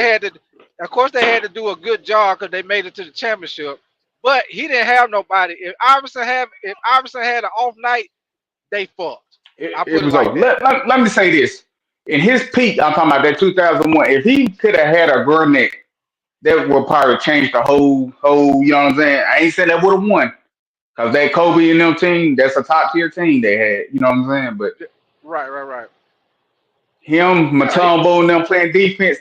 they had to do a good job because they made it to the championship. But he didn't have nobody. If Iverson had an off night, they fucked. It, I it put it was like over. that. Let me say this. In his peak, I'm talking about that 2001. If he could have had a Gurnick, that would probably change the whole. You know what I'm saying? I ain't saying that would have won because that Kobe and them team, that's a top tier team they had. You know what I'm saying? But Right, right, right. him, Yeah, he, Matumbo, and them playing defense.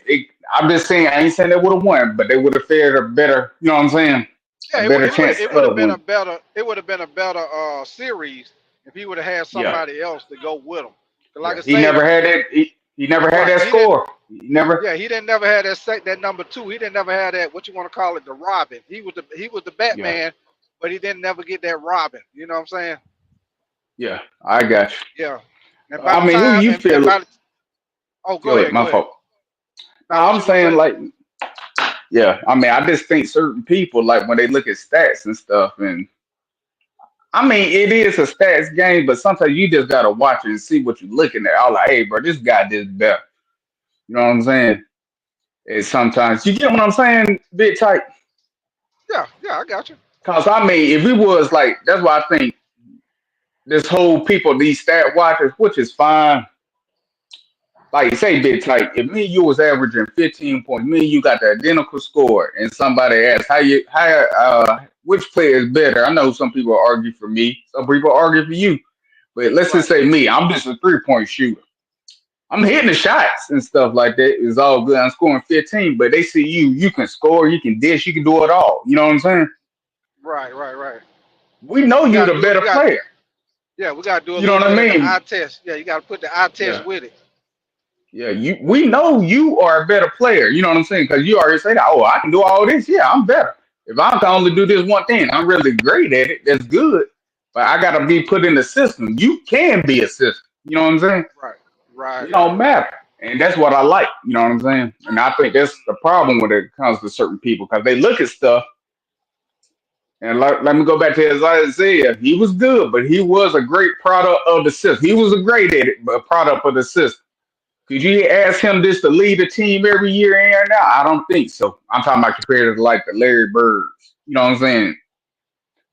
I'm just saying, I ain't saying they would have won, but they would have fared a better, you know what I'm saying? A yeah. better chance It would have of been a winning. better. It would have been a better series if he would have had Yeah, somebody else to go with him. 'Cause like yeah. I He say, never had that. He never had right. that He didn't. score. He never. Yeah, he didn't never have that number two. He didn't never have that what you want to call it, the Robin. He was the Yeah, Batman, but he didn't never get that Robin. You know what I'm saying? yeah. I got you. Yeah. And by the I mean, who time you and feel? by the Go ahead, go my ahead. fault. No, Now what I'm you gonna saying say? like, yeah. I mean, I just think certain people like when they look at stats and stuff, and I mean, it is a stats game, but sometimes you just gotta watch it and see what you're looking at. I'm like, hey, bro, this guy did better. You know what I'm saying? And sometimes you get what I'm saying, bit tight. Yeah, yeah, I got you. Cause I mean, if it was like, that's why I think this whole people, these stat watchers, which is fine. Like you say, bit tight. If me and you was averaging 15 points, me and you got the identical score, and somebody asks which player is better? I know some people argue for me, some people argue for you, but let's just Right. say me. I'm just a 3-point shooter. I'm hitting the shots and stuff like that. It's all good. I'm scoring 15, but they see you. You can score, you can dish, you can do it all. You know what I'm saying? Right, right, right. We know We you gotta the do better we got player. yeah, we gotta do a You know little what I bit of the eye mean? test. Yeah, you gotta put the eye test Yeah. with it. Yeah, we know you are a better player. You know what I'm saying? Because you already say that. Oh, I can do all this. Yeah, I'm better. If I can only do this one thing, I'm really great at it. That's good. But I gotta be put in the system. You can be a system. You know what I'm saying? Right. It Right, don't right. matter. And that's what I like. You know what I'm saying? And I think that's the problem when it comes to certain people because they look at stuff. And let me go back to Isaiah. He was good, but he was a great product of the system. He was a great at it, but a product of the system. Could you ask him this to lead the team every year in and out? I don't think so. I'm talking about compared to like the Larry Birds. You know what I'm saying?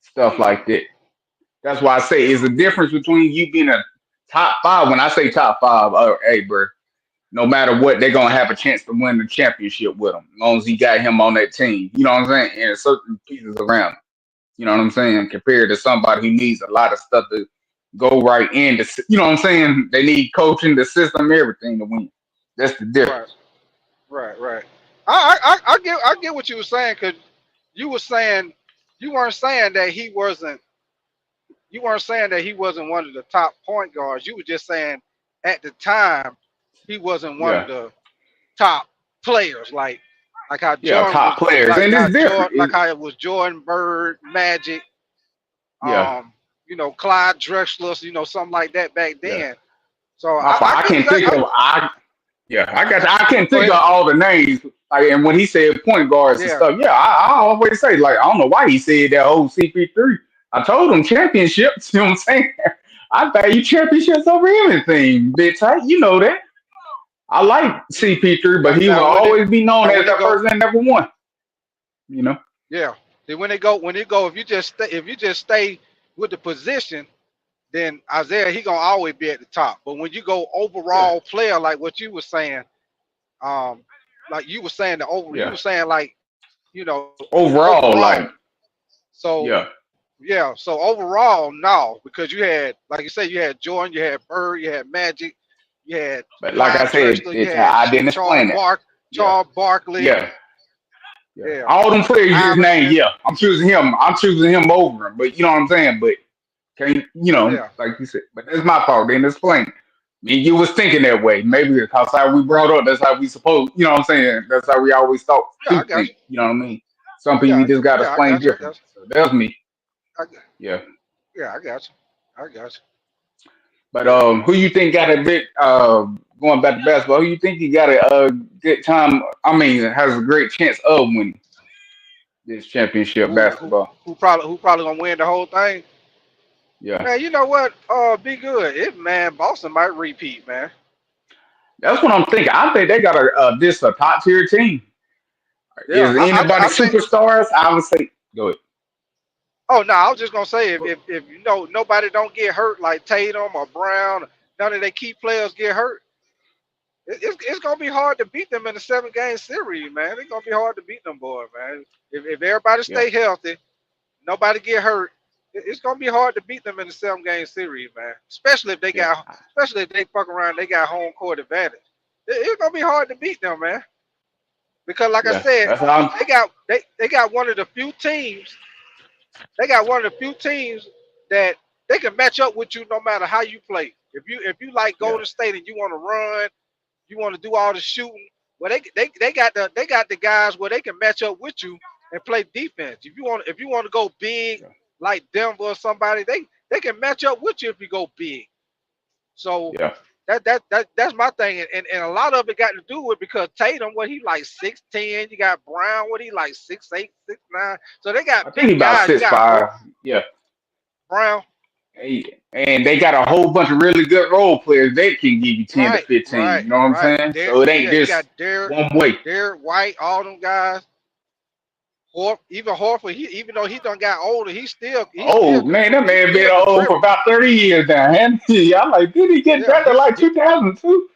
Stuff like that. That's why I say it's a difference between you being a top five. When I say top five, hey, bro, no matter what, they're gonna have a chance to win the championship with him, as long as he got him on that team. You know what I'm saying? And certain pieces around him. You know what I'm saying? Compared to somebody who needs a lot of stuff to go right in. You know what I'm saying? They need coaching, the system, everything to win. That's the difference. Right. I get what you were saying because you were saying you weren't saying that he wasn't. You weren't saying that he wasn't one of the top point guards. You were just saying at the time he wasn't one of Yeah. the top players. Like how Yeah, Jordan top was, players. And it's different. like how it was Jordan, Bird, Magic, Yeah. Clyde Drexler, something like that back Yeah. then. So My fault. I I get can't think exactly. of I got I can't Go think of ahead. all the names. Like, and when he said point guards and Yeah. stuff, yeah, I always say, like, I don't know why he said that whole CP3. I told him championships, you know what I'm saying? I value championships over everything, bitch. You know that. I like Mm. CP3, but he will Now always be known now as when it that go, person that never won. You know? yeah. Then when it go, if you just stay with the position, then Isaiah he gonna always be at the top. But when you go Yeah. overall player, like what you were saying, um, like you were saying you Yeah. were saying like Overall, overall. like, So yeah. yeah, so overall, no, because you had like you said, you had Jordan, you had Bird, you had Magic, you had But like I Clyde said, Drexler, you had I didn't explain it. Yeah. Charles Barkley. Yeah. Yeah. Yeah, All them players you just named, Iverson. yeah. I'm choosing him. I'm choosing him over him. But you know what I'm saying? But can Yeah, like you said, but that's my fault. Didn't explain it. Me, you was thinking that way. Maybe because how we brought up, that's how we supposed, you know what I'm saying? That's how we always thought yeah, I to got think. you. You know what I mean? Some people Yeah, you just gotta yeah, I explain got you. differently. So that was me. I, Yeah. yeah, I got you. I got But you. Yeah. who you think got a big going back to basketball, who you think he got a good time, I mean, has a great chance of winning this championship Who basketball? who probably gonna win the whole thing? Yeah. Man, you know what? Be good. Boston might repeat, man. That's what I'm thinking. I think they got a top tier team. Yeah, Is anybody I think. superstars? I would say go ahead. Oh no, I was just gonna say if nobody don't get hurt like Tatum or Brown, none of their key players get hurt. It's gonna be hard to beat them in a 7 game series, man. It's gonna be hard to beat them boys, man. If everybody Yeah. stay healthy, nobody get hurt, it's gonna be hard to beat them in a 7 game series, man. Yeah. Especially if they fuck around, they got home court advantage. It's gonna be hard to beat them, man. Because like I Yeah. said, That's how they got one of the few teams. They got one of the few teams that they can match up with you no matter how you play. If you like yeah. Golden State and you want to run, you want to do all the shooting. Well, they got the guys where they can match up with you and play defense. If you want to go big Yeah. like Denver or somebody, they can match up with you if you go big. So Yeah. that's my thing, and a lot of it got to do with because Tatum, what he like 6'10", you got Brown, what he like 6'8", 6'9", so they I got think he big about guys. You six got five. Yeah. Brown, And they got a whole bunch of really good role players that can give you 10 to right, 15. You know what I'm saying? There, So it ain't yeah, you just got Derek, one way. Derek White, all them guys. Even Horford, even though he done got older, he still Oh man, that man been old for contribute. about 30 years now, man. I'm like, did he get Yeah, drafted like 2002?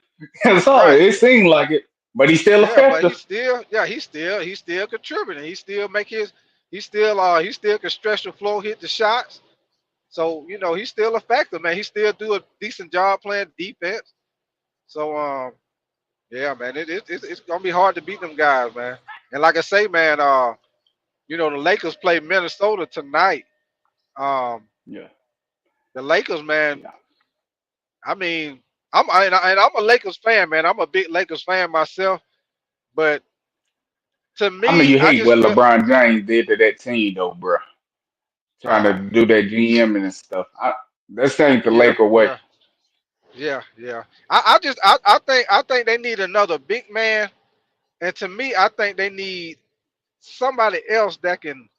right. Sorry, it seemed like it, but he's still Yeah, but effective. he's still contributing. He still can stretch the floor, hit the shots. So he's still effective, man. He still do a decent job playing defense. So yeah, man, it's gonna be hard to beat them guys, man. And like I say, man, the Lakers play Minnesota tonight. Um, Yeah, the Lakers, man. yeah. I mean, I'm a Lakers fan, man. I'm a big Lakers fan myself. But to I mean, me, you I hate just what feel LeBron James did to that team, though, bro. Trying to uh, do that GM and stuff. That ain't the yeah, Laker way. yeah. Yeah, yeah. I think they need another big man, and to me, I think they need somebody else that can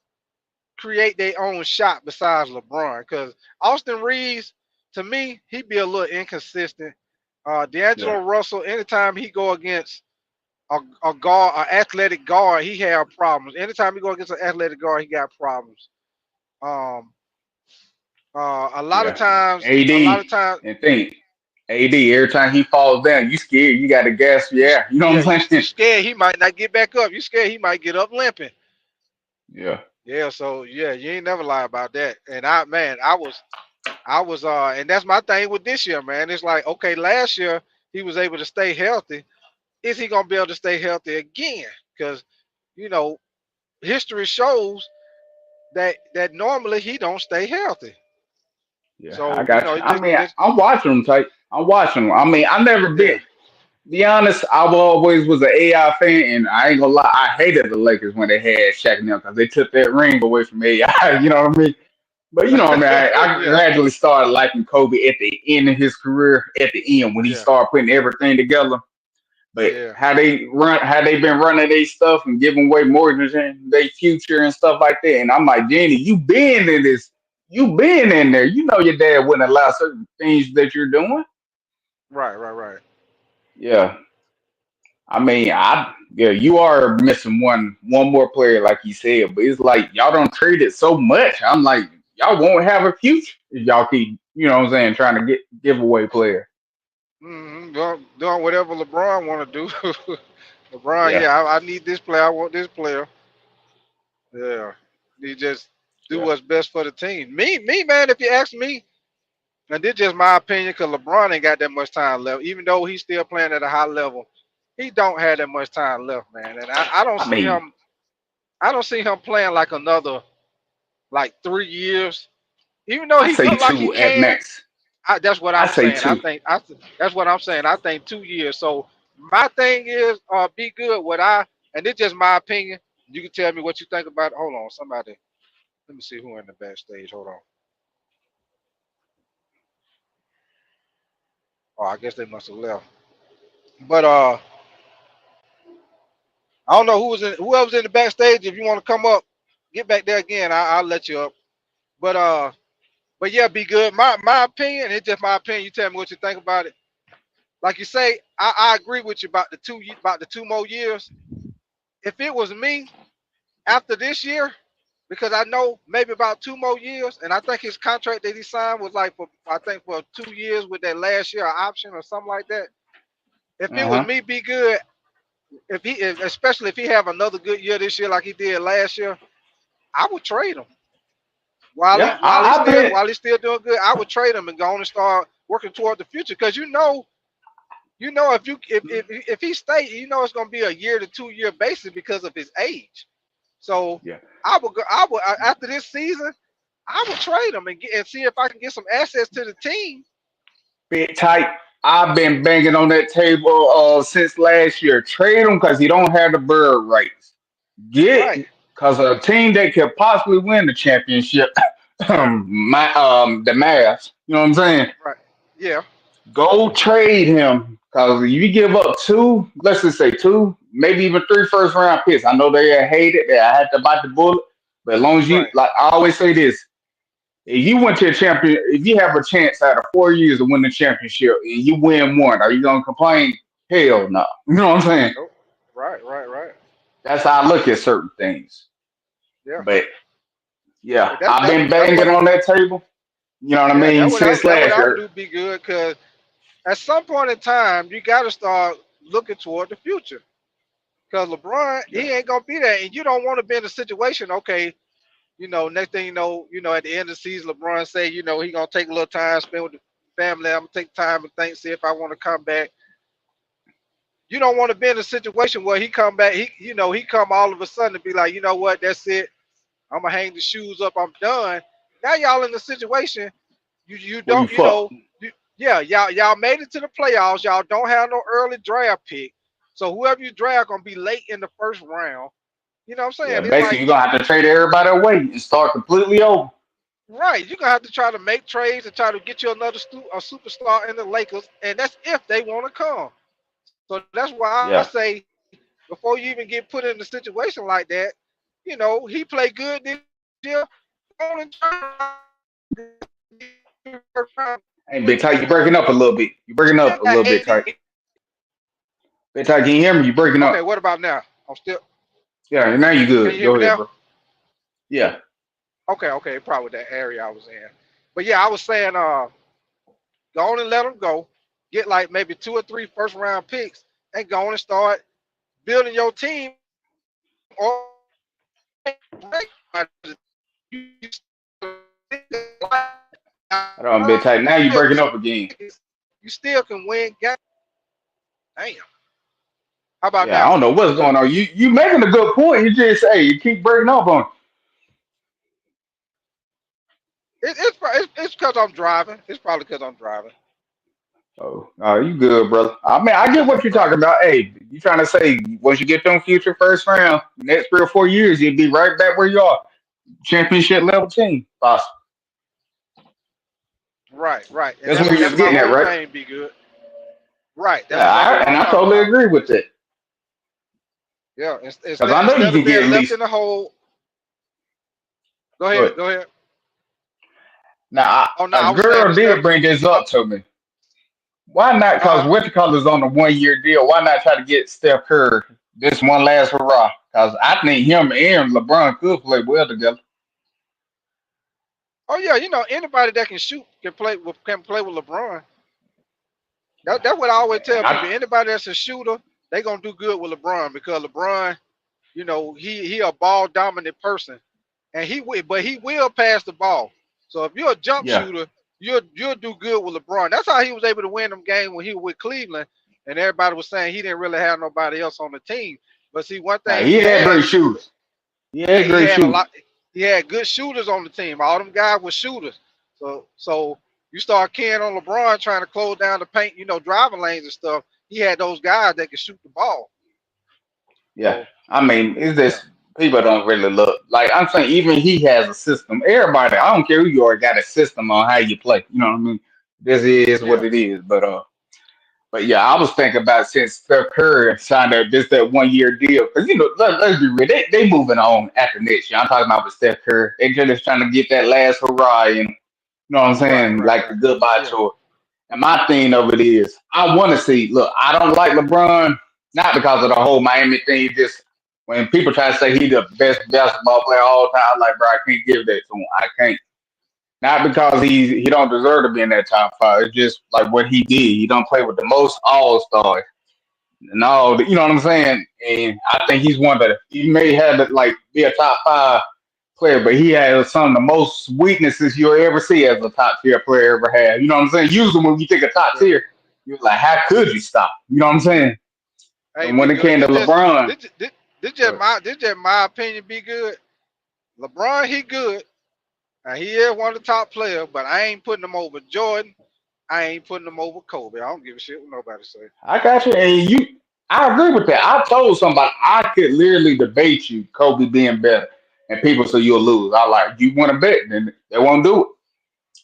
create their own shot besides LeBron. Because Austin Reeves, to me, he be a little inconsistent. Yeah, D'Angelo Russell, anytime he go against a guard, an athletic guard, he have problems. Anytime he go against an athletic guard, he got problems. Um, yeah. a lot of AD times, and think AD every time he falls down, you scared. You got to gas your air. You know yeah, what I'm you saying? scared he might not get back up. You scared he might get up limping. Yeah, Yeah, so yeah, you ain't never lie about that. And I was and that's my thing with this year, man. It's like, okay, last year he was able to stay healthy. Is he gonna be able to stay healthy again? Because you know, history shows that normally he don't stay healthy. yeah. I So, got you. I mean, this I'm watching them tight. I'm watching them. I mean, I never yeah, been. Be honest, I always was an AI fan, and I ain't gonna lie, I hated the Lakers when they had Shaq and them because they took that ring away from AI. You know what I mean? But you know what I mean? I yeah, gradually started liking Kobe at the end of his career, at the end when he yeah, started putting everything together. But yeah. how they been running their stuff and giving away mortgages and their future and stuff like that. And I'm like, Danny, you been in this, you been in there. You know your dad wouldn't allow certain things that you're doing. Right, right, right. Yeah. I mean, yeah, you are missing one more player, like you said, but it's like y'all don't trade it so much. I'm like, y'all won't have a future if y'all keep, you know what I'm saying, trying to give away players. Doing whatever LeBron want to do. LeBron, Yeah, yeah, I need this player. I want this player. Yeah, he just do yeah. what's best for the team. Man. If you ask me, and this just my opinion, because LeBron ain't got that much time left. Even though he's still playing at a high level, he don't have that much time left, man. And I don't I see mean, him. I don't see him playing like another like 3 years. Even though I he say look like he two at can, max. that's what I I'm say saying. two. That's what I'm saying. I think 2 years. So my thing is, be good. And it's just my opinion. You can tell me what you think about it. Hold on, somebody. Let me see who in the backstage. Hold on. Oh, I guess they must have left. But I don't know whoever's in the backstage. If you want to come up, get back there again. I'll let you up. But but yeah, be good. My opinion. It's just my opinion. You tell me what you think about it. Like you say, I agree with you about the 2 more years. If it was me after this year, because I know maybe about 2 more years, and I think his contract that he signed was like for 2 years with that last year option or something like that. If it Uh was huh. me, be good. Especially if he have another good year this year like he did last year, I would trade him while he Yeah, while he's I still bet. while he's still doing good. I would trade him and go on and start working toward the future because if he stay, it's gonna be a year to 2 year basis because of his age. So Yeah, I would after this season, I would trade him and see if I can get some assets to the team. bet tight. I've been banging on that table since last year. Trade him because he don't have the bird rights. Get Right, because a team that could possibly win the championship, the Mavs. You know what I'm saying? right. Yeah, Go trade him because if you give up two, let's just say two, maybe even three first round picks. I know they hate it. That I had to bite the bullet, but as long as you right. like, I always say this: if you went to a champion, if you have a chance out of 4 years to win the championship and you win one, are you gonna complain? Hell no. You know what I'm saying? Nope. Right, right, right. That's how I look at certain things. Yeah. But yeah, And that I've that been that banging what on that table. You know what I yeah, mean? Since that what last I would do year. be good because at some point in time you got to start looking toward the future. Because LeBron, Yeah. he ain't gonna be there, and you don't want to be in a situation. Okay, next thing at the end of the season, LeBron say, he gonna take a little time, spend with the family. I'm gonna take time and think, see if I want to come back. You don't want to be in a situation where he come back. He come all of a sudden to be like, you know what, that's it. I'm gonna hang the shoes up. I'm done. Now y'all in the situation. You Well, you don't, fuck. yeah, y'all made it to the playoffs. Y'all don't have no early draft pick. So whoever you draft gonna be late in the first round. You know what I'm Yeah, saying? It's basically like you're gonna have to trade everybody away and start completely over. right. You're gonna have to try to make trades and try to get you another a superstar in the Lakers, and that's if they want to come. So that's why I Yeah. say before you even get put in a situation like that, he played good this year. Go on and turn Hey, Big Tight, you breaking up a little bit. You breaking still up a got little bit, Tight. 80. Big Tight, can you hear me? You breaking Okay, up. what about now? I'm still. Yeah, now you Can you good. hear Go me ahead, now? bro. Yeah. Okay, probably that area I was in. But yeah, I was saying, go on and let them go. Get like maybe 2 or 3 first round picks and go on and start building your team. Or you Hold on, Big Tight. Now you breaking up again. still can win games. Damn. How about Yeah, I now? don't know what's going on. You making a good point. You just say you keep breaking up on. It's because I'm driving. It's probably because I'm driving. Oh, you good, brother. I mean, I It's get because what I'm you're talking driving. about. Hey, you trying to say once you get them future first round, next 3 or 4 years, you'll be right back where you are, championship level team. Awesome. Right. And That's that's what you that's was my getting at, whole right? thing. Be good. Right. That's Yeah, exactly what and I'm I talking totally about. agree with that Yeah. because Instead I know you instead can of get being at left least. in the hole. Go Go ahead. ahead. Go ahead. Now, Oh no, I a was saying girl instead did of. bring this up to me. Why not? Because Uh huh. what you call is on a 1 year deal. Why not try to get Steph Curry this one last hurrah? Because I think him and LeBron could play well together. Oh yeah, anybody that can shoot can play with LeBron. Yeah, That's what I always tell and people. I Anybody that's a shooter, they gonna do good with LeBron because LeBron, he a ball dominant person, and he will pass the ball. So if you're a jump yeah, shooter, you'll do good with LeBron. That's how he was able to win them games when he was with Cleveland, and everybody was saying he didn't really have nobody else on the team. But see, one nah, thing he he had had, great shooters. He yeah, had he great had a shooters. lot. He had good shooters on the team. All them guys were shooters. So you start carrying on LeBron trying to close down the paint, driving lanes and stuff. He had those guys that could shoot the ball. Yeah, So I mean, it's yeah, just people don't really look like I'm saying. Even he has a system. Everybody, I don't care who you are, got a system on how you play. You know what I mean? This is what yeah, it is. But yeah, I was thinking about since Steph Curry signed that 1 year deal because let's be real, they moving on after next year. I'm talking about with Steph Curry. They just trying to get that last hurrah and you know what I'm saying, right, like the goodbye yeah, tour. And my thing of it is, I want to see. Look, I don't like LeBron, not because of the whole Miami thing. Just when people try to say he the best basketball player of all time, I'm like, bro, I can't give that to him. I can't. Not because he don't deserve to be in that top five. It's just like what he did. He don't play with the most all stars and all. You know what I'm saying? And I think he's one of the. He may have to like be a top five player, but he has some of the most weaknesses you'll ever see as a top tier player ever had. You know what I'm saying? Usually when you think of top yeah. tier, you're like, how could you stop? You know what I'm saying? Hey, And when be it good. came to This just LeBron, this this, but this just my opinion. Be good. LeBron, he good. And he is one of the top players, but I ain't putting him over Jordan. I ain't putting him over Kobe. I don't give a shit what nobody say. I got you. And I agree with that. I told somebody I could literally debate you, Kobe being better. And people say you'll lose. I like, you want to bet, then they won't do it.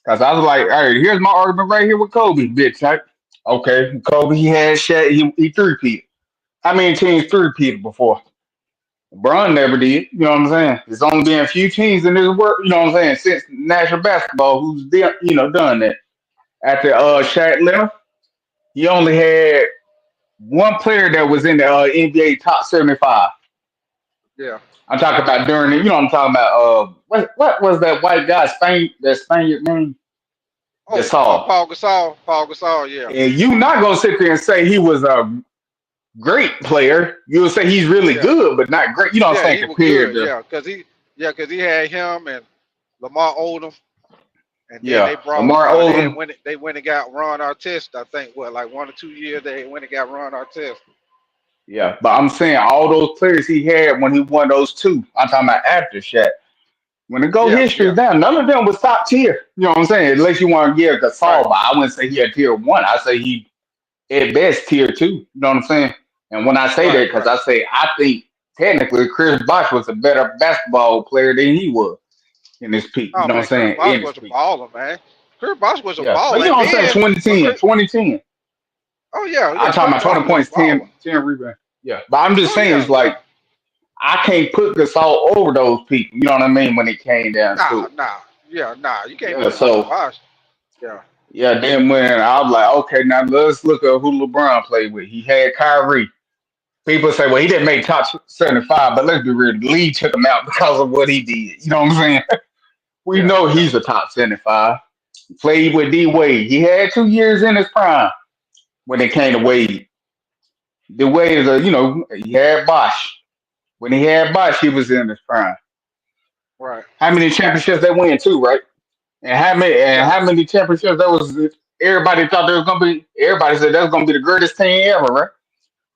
Because I was like, hey, here's my argument right here with Kobe, bitch. Okay, Kobe, he had Shaq, he three-peated. How many teams three-peated before? LeBron never did. You know what I'm saying? There's only been a few teams in this world, you know what I'm saying, since national basketball who's done that. After Yeah, Shaq left, he only had one player that was in the NBA top 75. yeah. I'm talking about during the, you know what I'm talking about. What was that white guy, that Spaniard name? Oh, Gasol. Paul Gasol. Paul Gasol. Yeah, And you not gonna sit there and say he was a great player. You'll say he's really yeah, good, but not great. You know what I'm yeah. saying? He was Compared good. to Yeah, cause he had him and Lamar Odom, and then yeah, they brought Lamar Odom. they went and got Ron Artest. I think what like 1 or 2 years they went and got Ron Artest. Yeah, but I'm saying all those players he had when he won those two. I'm talking about after Shaq. When the go history Yeah, down, none of them was top tier. You know what I'm saying? Unless you want to give Gasol, right, but I wouldn't say he had tier one. I say he at best tier two. You know what I'm saying? And when I say that, because right. I think technically Chris Bosh was a better basketball player than he was. in his peak. You Oh know what man, I'm Chris saying? Bosh In his was a peak. baller, man. Chris Bosh was a Yeah. But you baller, know and what I'm saying? then 2010, Chris, 2010. oh yeah, I'm yeah, talking Chris about Bosh 20 was a points, baller. 10 rebounds. Yeah. But I'm just Oh saying, yeah, it's like, yeah. I can't put this all over those people. You know what I mean? When it came down to Nah, it. nah, yeah, nah. You can't Yeah. put him over So, Bosh. Yeah, yeah, then when I was like, okay, now let's look at who LeBron played with. He had Kyrie. People say, well, he didn't make top 75, but let's be real. The league took him out because of what he did. You know what I'm saying? We yeah, know yeah. he's a top 75. He played with D Wade. He had 2 years in his prime when it came to Wade. The Wade is he had Bosh. When he had Bosh, he was in his prime. Right. How many championships they win too, right? And Yeah. how many championships that was everybody thought there was gonna be everybody said that was gonna be the greatest team ever, right?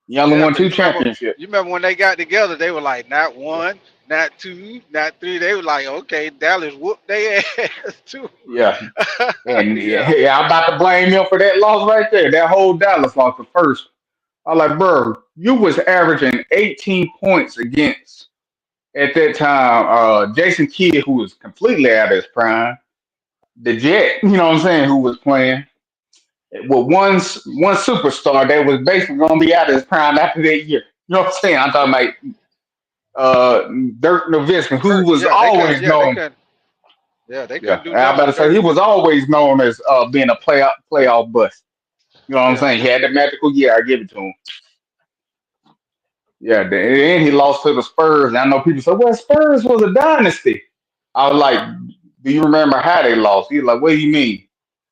You only Yeah, won cause two championships. you remember when they got together, they were like not one, not two, not three. They were like, okay, Dallas whooped their ass too. Yeah. And Yeah, yeah, I'm about to blame him for that loss right there. That whole Dallas loss, the first. I like, bro, you was averaging 18 points against at that time. Jason Kidd, who was completely out of his prime. The Jet, you know what I'm saying, who was playing with one superstar that was basically gonna be out of his prime after that year. You know what I'm saying? I'm talking about Dirk Nowitzki, who was yeah, they couldn't. always Yeah, they known. couldn't. Yeah, they Yeah, couldn't do I nothing about to with say Dirk. he was always known as being a playoff bust. You know what I'm Yeah, saying? He had that magical year. I give it to him. Yeah, and he lost to the Spurs. And I know people say, "Well, Spurs was a dynasty." I was like, "Do you remember how they lost?" He's like, "What do you mean?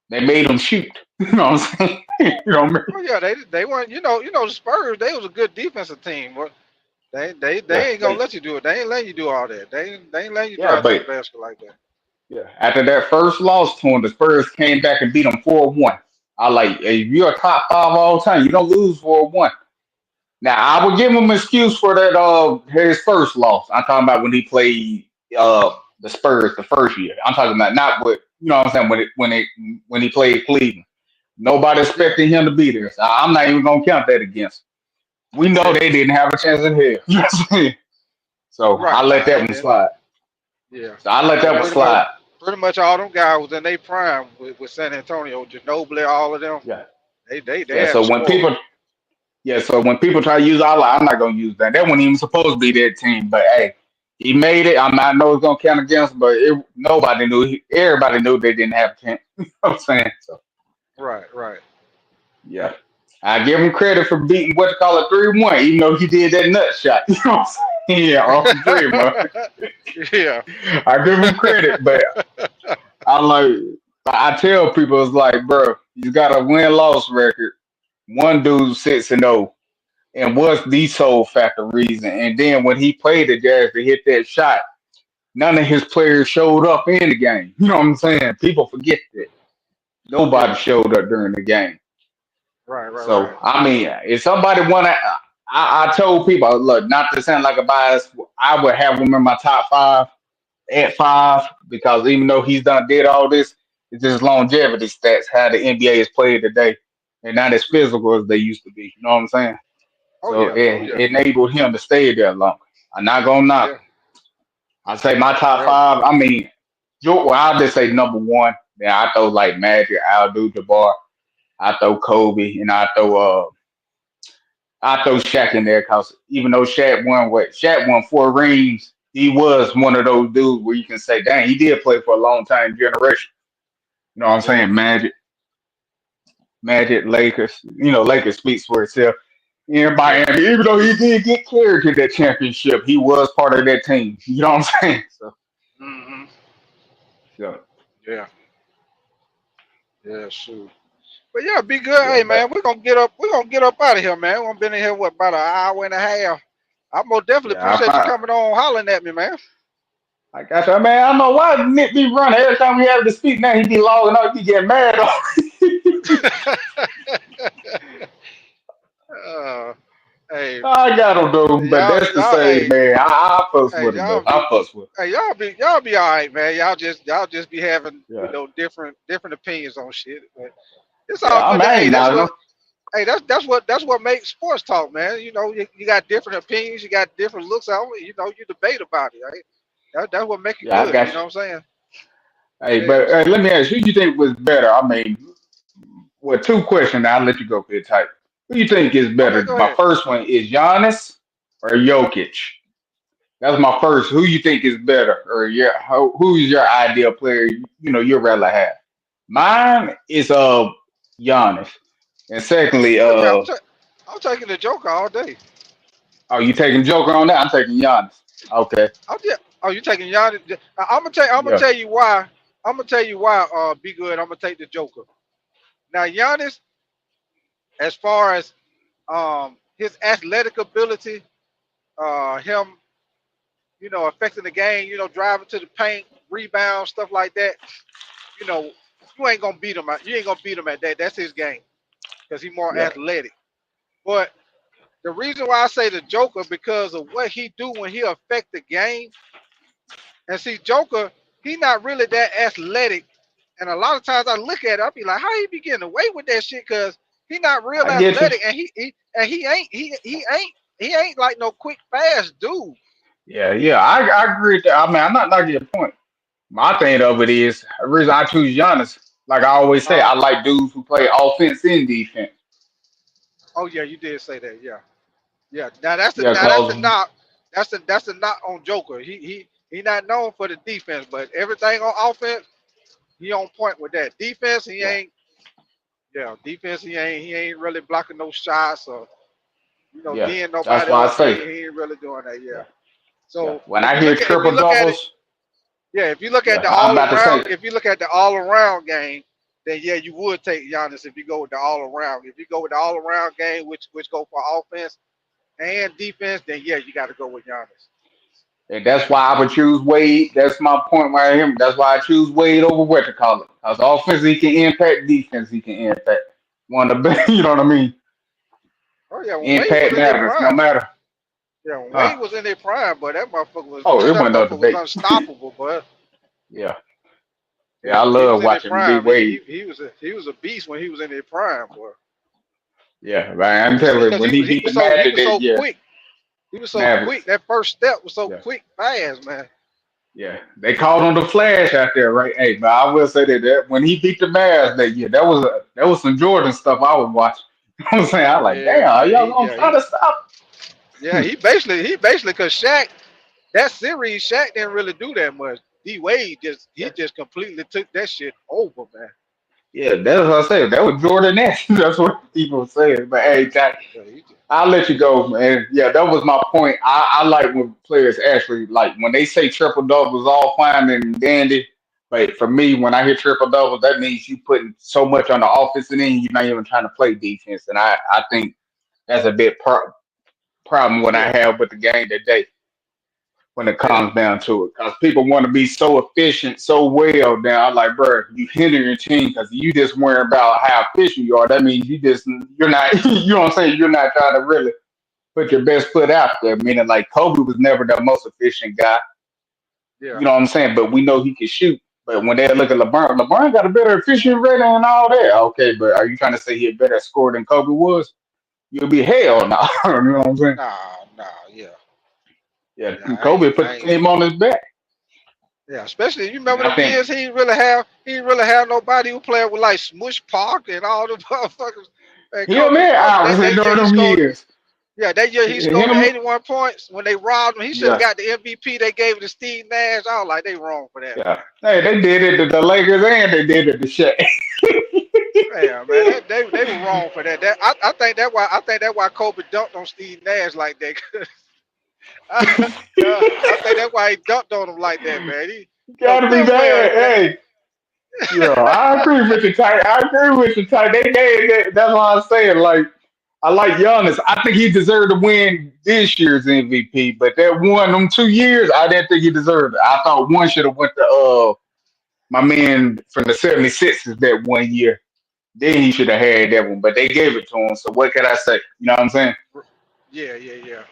They made them shoot." You know what I'm saying? You know what I mean? oh yeah, they weren't. The Spurs. They was a good defensive team. But Yeah, they ain't gonna they let you do it. They ain't letting you do all that. They ain't letting you yeah, drive to the but basket like that. yeah. After that first loss to him, the Spurs came back and beat them 4-1. I like if you're a top five all time, you don't lose 4-1. Now I would give him an excuse for that his first loss. I'm talking about when he played the Spurs the first year. I'm talking about not what you know what I'm saying when he played Cleveland. Nobody Yeah, expected him to be there. So I'm not even gonna count that against him. We know yeah, they didn't have a chance in hell. You know what I'm saying? So I right. let Nah, that and one then slide. yeah, So I let that and one slide. pretty much all them guys was in their prime with San Antonio, Ginobili, all of them. Yeah. They Yeah. had a So when squad. people try to use I'm not gonna use that. That wasn't even supposed to be their team. But hey, he made it. I know it's gonna count against him, but nobody knew. Everybody knew they didn't have a chance. You know what I'm saying? So Right, right. yeah, I give him credit for beating what you call it 3-1, even though he did that nut shot. You know what I'm saying? Yeah, off the three, man. Yeah. I give him credit, but I like I tell people it's like, bro, you got a win loss record. One dude 6-0. And was the sole factor reason. And then when he played the Jazz to hit that shot, none of his players showed up in the game. You know what I'm saying? People forget that. Nobody Yeah. showed up during the game. Right, right, right. So I mean, if somebody wanna I told people, look, not to sound like a bias, I would have him in my top five at five because even though he's did all this, it's just longevity stats, how the NBA is played today, and not as physical as they used to be. You know what I'm saying? Oh So yeah. Oh yeah. it enabled him to stay there longer. I'm not gonna knock Yeah. him. I say my top Yeah. five. I mean, well, I'll just say number one. Then I throw like Magic, Abdul Jabbar. I throw Kobe, and I throw Shaq in there because even though Shaq won 4 rings. He was one of those dudes where you can say, dang, he did play for a long time generation. You know what I'm Yeah. saying? Magic, Lakers. Lakers speaks for itself. Everybody, Yeah. and even though he did get carried to that championship, he was part of that team. You know what I'm saying? Hmm. So Yeah. Yeah. Shoot. But yeah, be good. yeah, Hey but man, we're gonna get up. We're gonna get up out of here, man. We're gonna been in here what about an hour and a half. I most definitely yeah, appreciate you coming on, hollering at me, man. I got you, man. I don't know why Nick be running every time we have to speak. Now he be logging up, he be getting mad. uh, hey, I got him though, but that's to say, hey, man, I fuss hey, with him though. I fuss with him. y'all be all right, man. Y'all just be having Yeah, different opinions on shit. But it's yeah. all I good. mean, I Hey, ain't that's knocking what him. hey that's what makes sports talk, man. You got different opinions, you got different looks on it. You debate about it, right? That's what make it Yeah, I good. got You you. know what I'm saying? Hey, Yeah. but So let me ask you, who you think was better? I mean, well, two questions. I'll let you go for the type. Who you think is okay, better? go My ahead. first one is Giannis or Jokic. That's my first. Who you think is better, or who's your ideal player? You'd rather have. Mine is Giannis, and secondly, Oh yeah, I'm taking the Joker all day. oh, you taking Joker on that? I'm taking Giannis. Okay, Yeah. Oh, you taking Giannis? I'm gonna tell. I'm gonna yeah, tell you why. I'm gonna tell you why. Be good. I'm gonna take the Joker. Now Giannis, as far as his athletic ability, him, affecting the game, driving to the paint, rebound, stuff like that. You know, you ain't gonna beat him. You ain't gonna beat him at that. That's his game because he's more yeah, athletic. But the reason why I say the Joker because of what he do when he affect the game. And see, Joker, he not really that athletic. And a lot of times I look at it, I be like, how he be getting away with that shit? Because he not real I get you. athletic, and he ain't like no quick fast dude. Yeah, yeah, I agree with that. I mean, I'm not knocking your point. My thing of it is the reason I choose Giannis. Like I always say, Uh, I like dudes who play offense and defense. oh yeah, you did say that. Yeah, yeah. Now that's the Yeah, knock. That's the knock on Joker. He not known for the defense, but everything on offense, he on point with that. Defense, he yeah, ain't. Yeah, defense, he ain't really blocking no shots or yeah. D'ing That's nobody why I up. He say, ain't, he ain't really doing that. Yeah. yeah, yeah. So When I hear if you triple look at it, doubles, yeah, if you look at yeah, the I'm all about to around, say, if you look at the all around game, then yeah, you would take Giannis if you go with the all around. If you go with the all around game, which go for offense and defense, then yeah, you got to go with Giannis. and that's why I would choose Wade. That's my point right here. That's why I choose Wade over what to call it. Because offense he can impact, defense he can impact. One of the best, you know what I mean? Oh yeah, when Wade was Impact in their matters, no prime, matter. yeah, when Huh? Wade was in their prime, but that motherfucker was Oh, it that wasn't no motherfucker was debate. unstoppable, but Yeah, yeah, yeah, I when he was love in their watching D prime, Wade. he was a beast when he was in their prime, boy. Yeah, man, I'm Cause telling he, you, cause when he he was he beat the was so he Magic, was that so yeah, quick. He was so quick. Mavericks. That first step was so Yeah. quick, fast, man. Yeah, they called on the Flash out there, right? Hey, but I will say that when he beat the Mavs that year, that was some Jordan stuff I was watching. I'm saying, I Oh like, yeah, damn, are yeah, y'all gonna try to stop? yeah. He basically, cause Shaq, that series, Shaq didn't really do that much. D Wade he Yeah, just completely took that shit over, man. yeah, that's what I say. That was Jordan Nash. That's what people were saying. But hey, Jack, Yeah, I'll let you go, man. Yeah, that was my point. I like when players actually like when they say triple doubles, all fine and dandy. But for me, when I hear triple doubles, that means you putting so much on the offense and then you're not even trying to play defense. And I think that's a big problem when I yeah, have with the game today when it yeah, comes down to it. Because people want to be so efficient, so well. Now, I'm like, bro, you hinder your team because you just worry about how efficient you are. That means you're not, you know what I'm saying? You're not trying to really put your best foot out there. Meaning, like Kobe was never the most efficient guy. yeah, You know what I'm saying? But we know he can shoot. But when they look at LeBron got a better efficient rating and all that. Okay, but are you trying to say he a better scorer than Kobe was? You'll be hell no. You know what I'm saying? nah, yeah, Yeah, yeah. I Kobe ain't, put I the ain't. team on his back. Yeah, especially you And remember I them think years he didn't really have nobody who played with like Smush Park and all the motherfuckers. And him Kobe, and Iverson that year during he them scored. years. Yeah, that year he scored the Him, 81 points when they robbed him. He should have yeah, got the MVP. They gave it to Steve Nash. I was like, they wrong for that, yeah. man. Hey, they did it to the Lakers and they did it to Shaq. Yeah, man, they were wrong for that. I think that why Kobe dunked on Steve Nash like that. I think that's why he dunked on him like that, man. He, Gotta be good well bad. Hey, yeah, I agree with you, Ty. I agree with you, Ty. That's what I'm saying. Like, I like Giannis. I think he deserved to win this year's MVP, but that one, them 2 years, I didn't think he deserved it. I thought one should have went to my man from the 76ers that one year. Then he should have had that one, but they gave it to him. So what can I say? You know what I'm saying? yeah, yeah, yeah.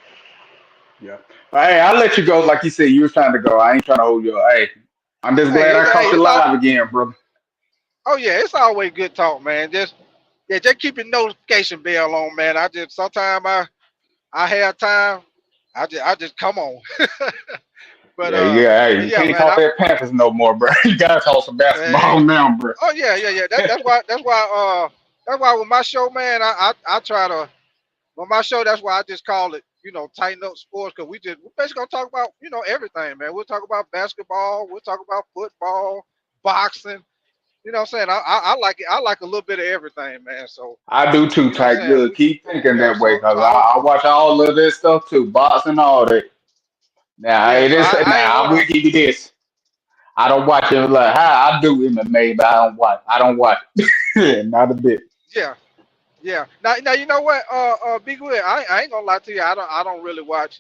Yeah. Hey, I'll let you go. Like you said, you was trying to go. I ain't trying to hold you. Hey, I'm just Hey, glad I hey, caught you it's all. live again, brother. Oh yeah, it's always good talk, man. Just keep your notification bell on, man. I just sometimes I have time. I just come on. But Yeah, yeah. Hey, but you yeah, can't man. talk that Panthers no more, bro. You gotta talk some basketball Hey, now, bro. oh yeah. That's why with my show, man, I try to with my show. That's why I just call it, tighten up sports, because we're basically gonna talk about, everything, man. We'll talk about basketball, we'll talk about football, boxing. You know what I'm saying? I like it. I like a little bit of everything, man. So I do too, you know what I'm tight saying? good. Keep thinking Yeah. that way, So cause I watch all of this stuff too, boxing, all that. Now, yeah. it So is I ain't now. I will wanna. give you this. I don't watch it like how I do MMA, but I don't watch. I don't watch it. Not a bit. Yeah. Yeah. Now you know what? Big Will, I ain't gonna lie to you. I don't really watch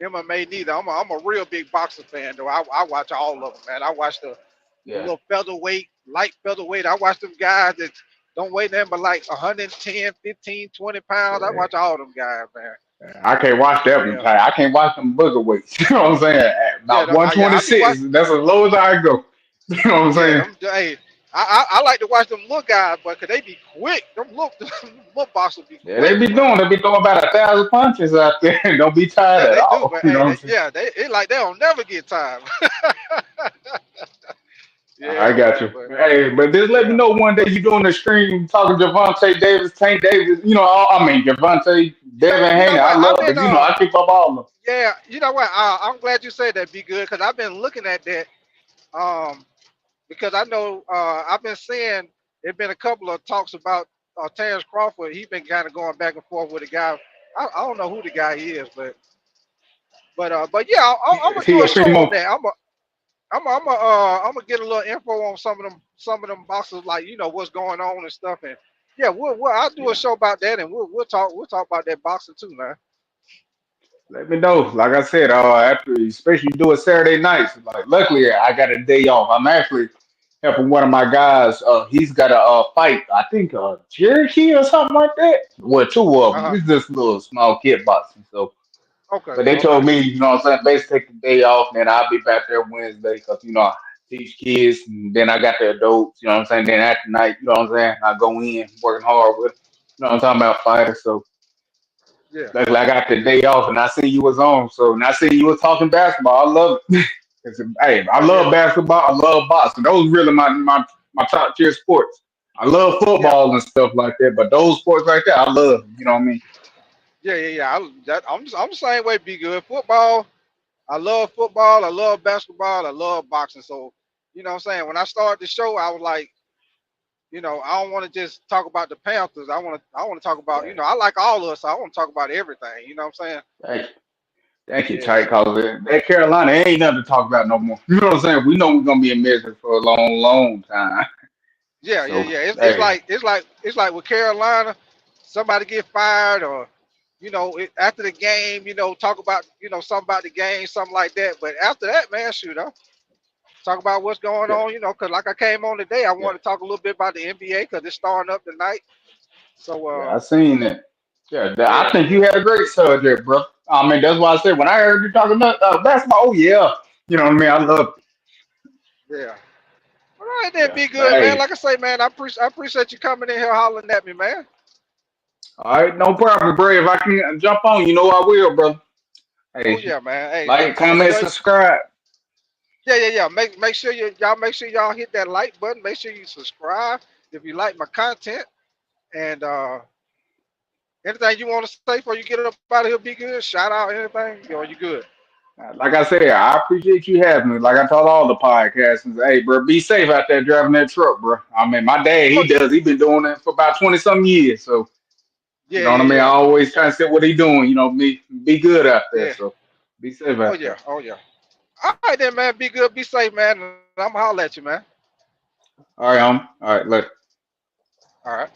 MMA neither. I'm a real big boxing fan though. I watch all of them, man. I watch the Yeah. little featherweight, light featherweight. I watch them guys that don't weigh nothing but like 110, 15, 20 pounds. I watch all them guys, man. I can't watch that one Yeah. tight. I can't watch them booger weights. You know what I'm saying? At Yeah. about I be 126. watching. That's as low as I go. You know what I'm Yeah. saying? Them. Hey. I like to watch them little guys, but cause they be quick. Them little boxers be Yeah, they quick, be boy. doing. They be throwing about 1,000 punches out there and don't be tired Yeah, at they do, all. but You know hey, what I'm saying? it like they don't never get tired. I Yeah, got man, you. but Hey, but just let me yeah, know one day you doing the stream talking Javante Davis, Tank Davis. You know, I mean Javante, Devin you know Haney. I what? I've love been because I keep up all of them. yeah, you know what? I'm glad you said that. Be good, because I've been looking at that. Um, because I know I've been seeing there've been a couple of talks about Terrence Crawford. He's been kind of going back and forth with a guy. I don't know who the guy is, but yeah, I'm gonna do a show on TFC that. I'm gonna get a little info on some of them boxes, like what's going on and stuff, and yeah, I'll do a Yeah. show about that, and we'll talk about that boxing too, man. Let me know. Like I said, after especially do it Saturday nights. Like luckily I got a day off. I'm actually helping one of my guys. He's got a fight. I think Cherokee or something like that. Well, two of Uh them. huh. It's just a little small kickboxing. So, Okay. but they Okay. told me, you know what I'm saying, basically take the day off, and I'll be back there Wednesday because I teach kids, and then I got the adults. You know what I'm saying. Then after night, you know what I'm saying, I go in working hard with. You know what I'm talking about fighters. So. Yeah. Luckily, I got the day off, and I see you was on. So, and I see you was talking basketball. I love it. Hey, I Oh love yeah. basketball. I love boxing. Those really my top tier sports. I love Yeah. football and stuff like that, but those sports right there, I love. You know what I mean? Yeah. I'm the same way. Be good. Football. I love football. I love basketball. I love boxing. So what I'm saying. When I started the show, I was like, I don't want to just talk about the Panthers. I want to talk about, Right. I like all of us. So I want to talk about everything. You know what I'm saying? Thank you, Yeah. Tight. So Cause that Carolina ain't nothing to talk about no more. You know what I'm saying? We know we're gonna be in misery for a long, long time. So, yeah. It's hey, like with Carolina, somebody get fired, or after the game, talk about something about the game, something like that. But after that, man, shoot, talk about what's going yeah, on. Because like I came on today, I yeah, wanted to talk a little bit about the NBA because it's starting up tonight. So yeah. I seen that. Yeah, I yeah, think you yeah. had a great subject, bro. I mean, that's why I said when I heard you talking about basketball, oh yeah, you know what I mean. I love it. Yeah. All right, then, Yeah, be but good, man. hey, Like I say, man, I appreciate you coming in here hollering at me, man. all right, no problem, bro. If I can jump on, you know I will, bro. Oh Hey, yeah, man. Hey, like, comment, subscribe. yeah. Make sure y'all hit that like button. Make sure you subscribe if you like my content. And anything you want to say before you get up out of here, be good. Shout out anything, or you good? Like I said, I appreciate you having me. Like I told all the podcasters, hey, bro, be safe out there driving that truck, bro. I mean, my dad, Oh he been doing it for about 20 some years. So, you yeah, know what I yeah, mean? I yeah, always try to see what he doing, be good out there. yeah. So, be safe Oh out yeah, there. oh yeah. All right then, man. Be good, be safe, man. And I'm gonna holler at you, man. All right, all right, look. All right.